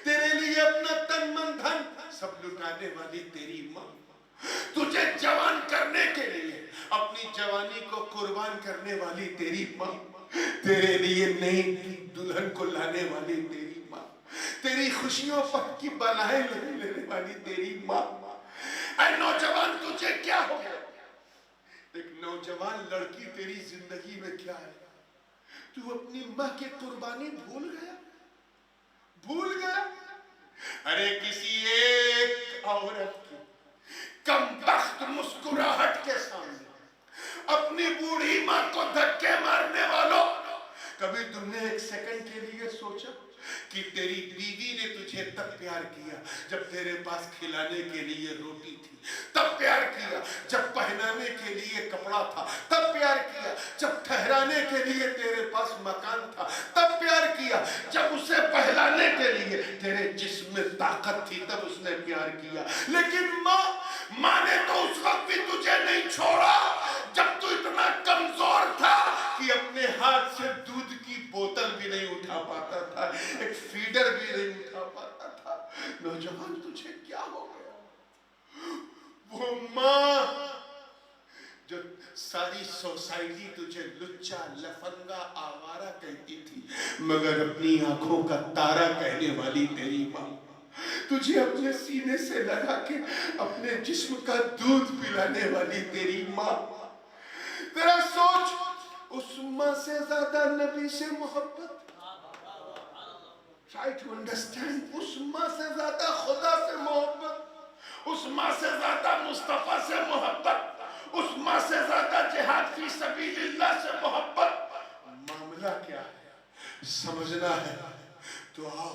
تیرے لیے اپنا تن من دھن سب لٹانے والی تیری ماں، تجھے جوان کرنے کے لیے اپنی جوانی کو قربان کرنے والی تیری ماں، تیرے لیے نئی دلہن کو لانے والی تیری ماں، تیری خوشیوں پر کی بلائیں لینے والی تیری ماں۔ اے نوجوان تجھے کیا ہو گیا؟ ایک نوجوان لڑکی تیری زندگی میں کیا ہے؟ تو اپنی ماں کی قربانی بھول گیا؟ بھول گیا؟ ارے کسی ایک عورت کی کم بخت مسکراہٹ کے سامنے اپنی بوڑھی ماں کو دھکے مارنے والوں، کبھی تم نے ایک سیکنڈ کے لیے سوچا کہ تیری بیوی نے تجھے تب پیار کیا جب تیرے پاس کھلانے کے لیے روٹی تھی، تب پیار کیا جب پہنانے کے لیے کپڑا تھا، تب پیار کیا جب ٹھہرانے کے لیے تیرے پاس مکان تھا، تب پیار کیا جب اسے پہلانے کے لیے تیرے جسم میں طاقت تھی، تب اس نے پیار کیا۔ لیکن ماں نے تو اس وقت بھی تجھے نہیں چھوڑا جب تو اتنا کمزور تھا کہ اپنے ہاتھ سے دودھ کی بوتل بھی نہیں اٹھا پاتا تھا، ایک فیڈر بھی نہیں اٹھا پاتا تھا۔ نوجوان تجھے کیا ہو گیا؟ وہ ماں جو ساری سوسائٹی تجھے لچا، لفنگا، آوارہ کہتی تھی، مگر اپنی آنکھوں کا تارا کہنے والی تیری ماں، تجھے اپنے سینے سے لگا کے اپنے جسم کا دودھ پلانے والی تیری ماں، تیرا سوچ اس ماں سے زیادہ نبی سے محبت، try to understand، اس ماں سے زیادہ خدا سے محبت، اس ماں سے زیادہ مصطفیٰ سے محبت، اس ماں سے زیادہ جہاد فی سبیل اللہ سے محبت۔ معاملہ کیا ہے سمجھنا ہے تو آؤ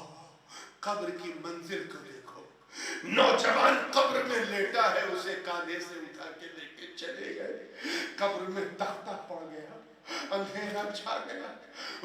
قبر کی منزل کو دیکھو، نوجوان قبر میں لیٹا ہے، اسے کاندھے سے اٹھا کے لے کے چلے گئے، قبر میں تختہ پڑ گیا، اندھیرا چھا گیا،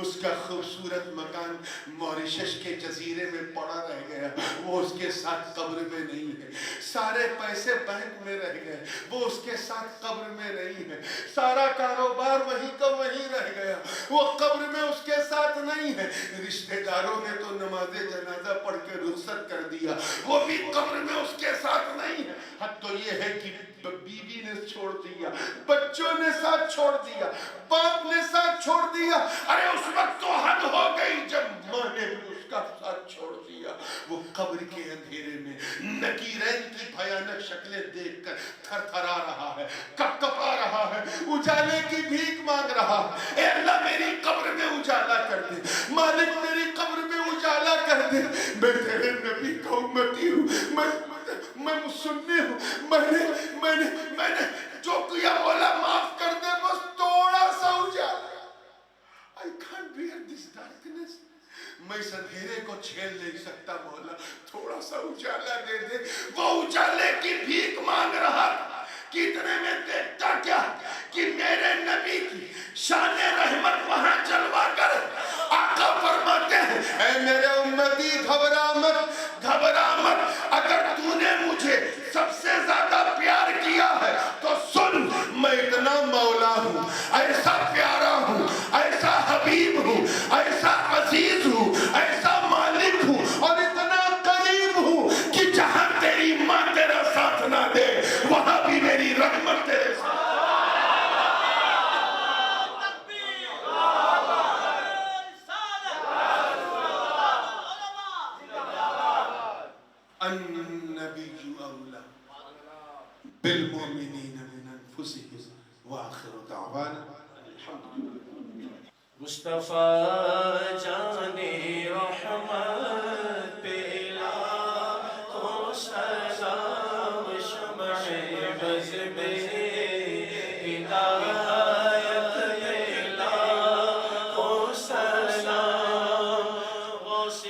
اس کا خوبصورت مکان موریشس کے جزیرے میں پڑا رہ گیا، وہ اس کے ساتھ قبر میں نہیں ہے، سارے پیسے بینک میں رہ گئے، وہ اس کے ساتھ قبر میں نہیں ہے، سارا کاروبار وہیں کا وہیں رہ گیا، وہ قبر میں اس کے ساتھ نہیں ہے، رشتہ داروں نے تو نماز جنازہ پڑھ کے رخصت کر دیا، وہ بھی قبر میں اس کے ساتھ نہیں ہے۔ حد تو یہ ہے کہ بیوی نے چھوڑ دیا، بچوں نے ساتھ چھوڑ دیا، باپ نے ساتھ چھوڑ دیا، ارے اس وقت تو حد ہو گئی جب ماں نے بھی اس کا ساتھ چھوڑ دیا. وہ قبر کے اندھیرے میں نکیرین کی بھیانک شکلیں دیکھ کر تھر تھرا رہا ہے, کپ کپا رہا ہے, اجالے کی بھیک مانگ رہا ہے. اے اللہ میری قبر میں اجالا کر دے, مالک میری قبر میں اجالا کر دے. میں تیرے نبی کا امتی ہوں, میں سنی ہوں, میں نے جو کیا مولا معاف کر دے, بس تھوڑا سا اجالا. I can't bear this darkness. میں اس اندھیرے کو چھیل نہیں سکتا مولا, تھوڑا سا اجالا دے دے. وہ اجالے کی بھیک مانگ رہا تھا کہ اتنے میں دیکھتا کیا کہ میرے نبی کی شان رحمت وہاں جلوا کر آقا فرماتے ہیں اے میرے امتی گھبرا مت, گھبرا مت. اگر تو نے مجھے سب سے زیادہ پیار کیا ہے تو سن, میں اتنا مولا ہوں, ایسا پیارا ہوں, ایسا حبیب ہوں, ایسا عزیز ہوں, ایسا مالک ہوں, اور اتنا قریب ہوں کہ جہاں تیری ماں تیرا ساتھ نہ دے وہاں بھی میری رحمت تیرے ساتھ. النبی اولا بالمؤمنین من انفسهم وآخر دعوانا الحمدللہ. مصطفیٰ جانے رحمت پیلا تو سلام شمع بز میں ہدایت پیلا تو سلام غوثِ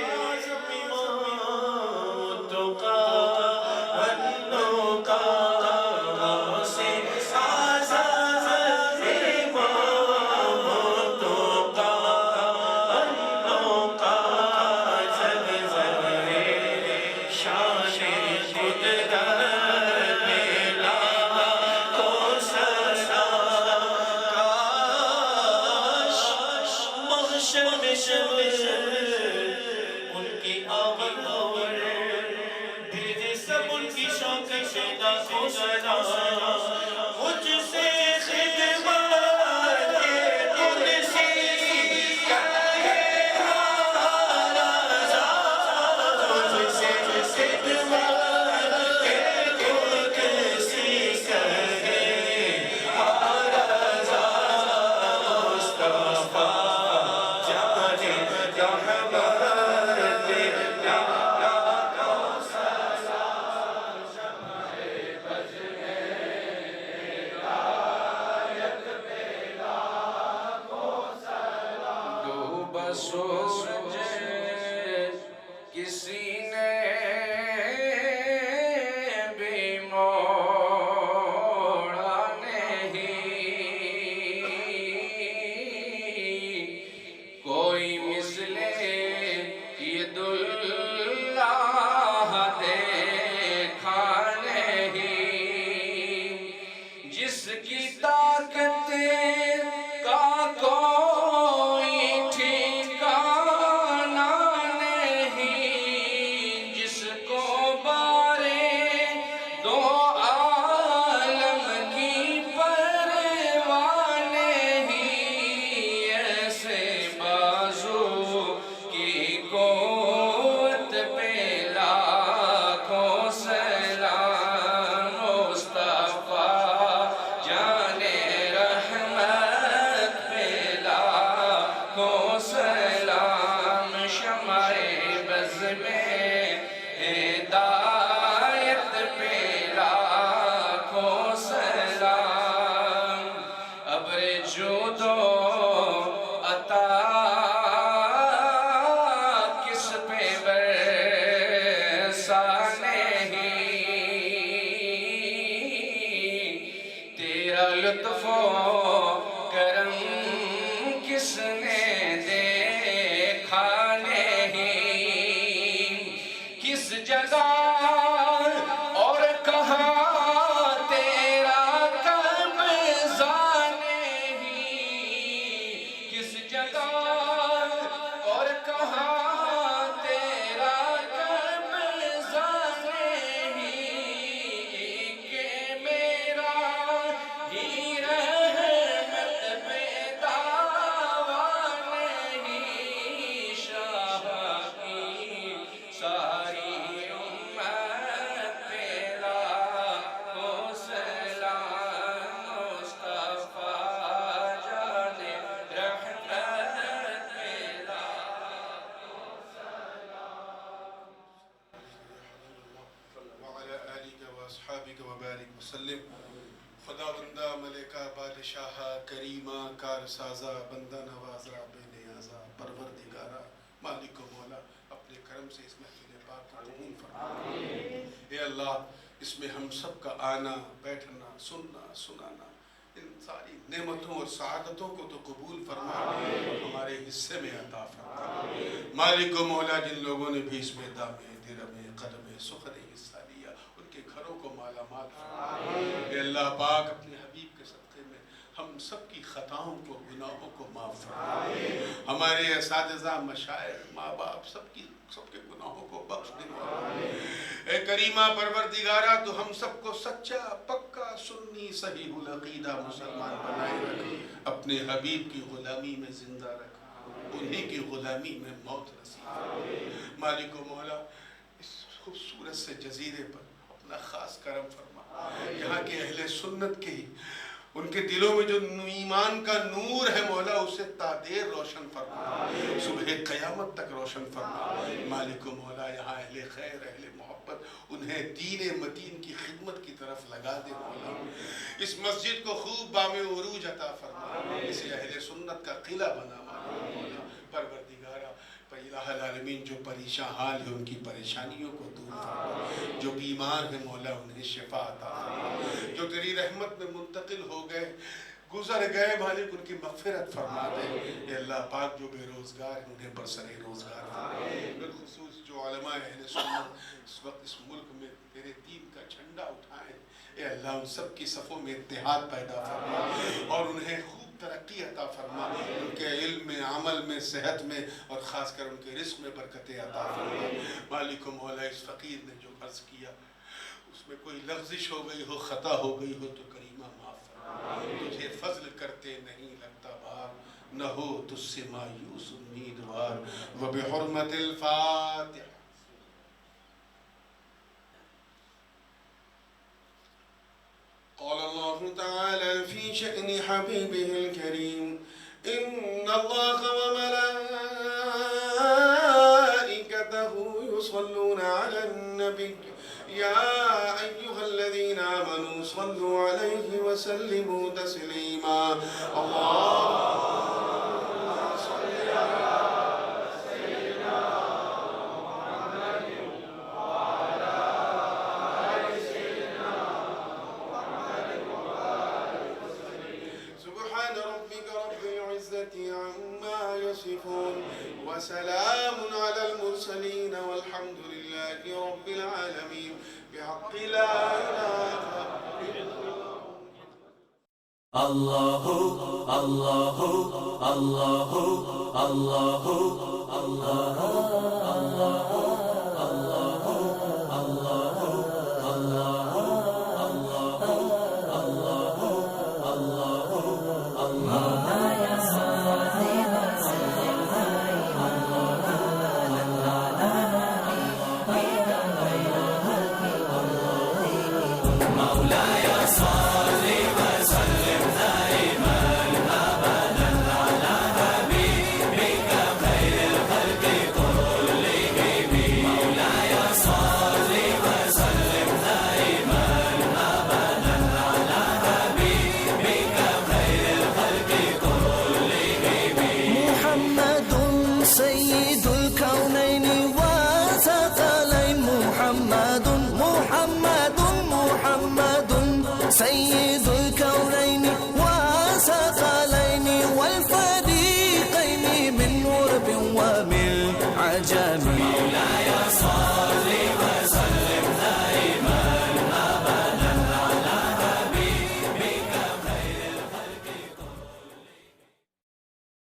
اعظم امام تقی والنقی غوثِ اعظم امام تقی والنقی زلزلے شان قدرت پیلا کو سلام. کاش محشر میں شب ان کی آور بھیجے سب ان کی شوق شیدا کو سلام. مجھ سے خدمت قدسی کہے رضا, مجھ سے خدمت قدسی کہے رضا. مصطفیٰ جانے رحمت پیلا کو سلام شمع بز میں ہدایت پیلا کو سلام. ڈوبا سورج کسی نے بھی موڑا نہیں, کوئی مثل ید اللہ دیکھا نہیں, جس کی طاقت کا کوئی ٹھکانہ نہیں, جس کو بارے دو عالم کی پرواہ نہیں, ایسے بازو کی قوت پہ لاکھوں سلام. مصطفیٰ جانے رحمت پہ لاکھوں سلام. شمع بز میں ہدایت پہ لاکھوں سلام. ابر جود و عطا کس پہ برسا نہیں, تیرا لطف و کرم کس نے دیکھا نہیں, کس جگہ اور کہاں تیرا قبضہ نہیں, کس جگہ اور کہاں تیرا قبضہ نہیں, کہ میرا ہی رحمت پہ دعویٰ نہیں. اصحابک وبارک وسلم. خداوندہ ملکہ بادشاہہ کریمہ کارسازہ بندہ نوازہ بے نیازہ پروردگارہ مالک و مولا اپنے کرم سے اس محفل پاک کو قبول فرما. اے اللہ اس میں ہم سب کا آنا بیٹھنا سننا سنانا ان ساری نعمتوں اور سعادتوں کو تو قبول فرما اور ہمارے حصے میں عطا فرما. مالک و مولا جن لوگوں نے بھی اس میں دامے درمے قدمے سخرے حصہ لیا ان کے گھروں کو مالا مال فرما. اے اللہ پاک اپنے حبیب کے صدقے میں ہم سب کی خطاؤں کو گناہوں کو معاف فرما. ہمارے اساتذہ مشائخ ماں باپ سب کے گناہوں کو بخش دے. اے کریمہ پروردگارہ تو ہم سب کو سچا پکا سنی صحیح العقیدہ مسلمان بنائے رکھ. اپنے حبیب کی غلامی میں زندہ رکھ. انہی کی غلامی میں موت نصیب. مالک و مولا اس خوبصورت سے جزیرے پر اپنا خاص کرم فرما. یہاں کے اہل سنت کے ان کے دلوں میں جو ایمان کا نور ہے مولا اسے تا دیر روشن فرما. صبح قیامت تک روشن فرما. مالک و مولا یہاں اہل خیر اہل محبت انہیں دین متین کی خدمت کی طرف لگا دے مولا. اس مسجد کو خوب بام عروج عطا فرما. اسے اہل سنت کا قلعہ بنا مولا. پروردگارہ الہ العالمین جو پریشان حال ہے ان کی پریشانیوں کو دور فرما. جو بیمار ہیں مولا انہیں شفا عطا فرما. جو تیری رحمت میں منتقل ہو گئے گزر گئے مالک ان کی مغفرت فرما دے. اے اللہ پاک جو بے روزگار ہیں انہیں برسر روزگار فرما. بالخصوص جو علماء اہل سنت اس وقت اس ملک میں تیرے دین کا جھنڈا اٹھائیں اے اللہ ان سب کی صفوں میں اتحاد پیدا فرما اور انہیں خوب ترقی عطا فرما. ان کے علم میں عمل میں صحت میں اور خاص کر ان کے رزق میں برکتیں عطا فرما. مالک و مولا اس فقیر نے جو عرض کیا اس میں کوئی لغزش ہو گئی ہو خطا ہو گئی ہو تو کریمہ معاف فرما. تجھے فضل کرتے نہیں لگتا بار نہ ہو تجھ سے مایوس امیدوار. وبحرمت الفاتحہ. قال الله تعالى في شأن حبيبه الكريم إن الله وملائكته يصلون على النبي يا أيها الذين آمنوا صلوا عليه وسلموا تسليما. اللهم صل على سيدنا محمد وعلى آل سيدنا محمد وبارك وسلم. سبحان ربك رب العزة عما يصفون وسلام على المرسلين والحمد لله رب العالمين بحق لا إله إلا الله. الله الله الله الله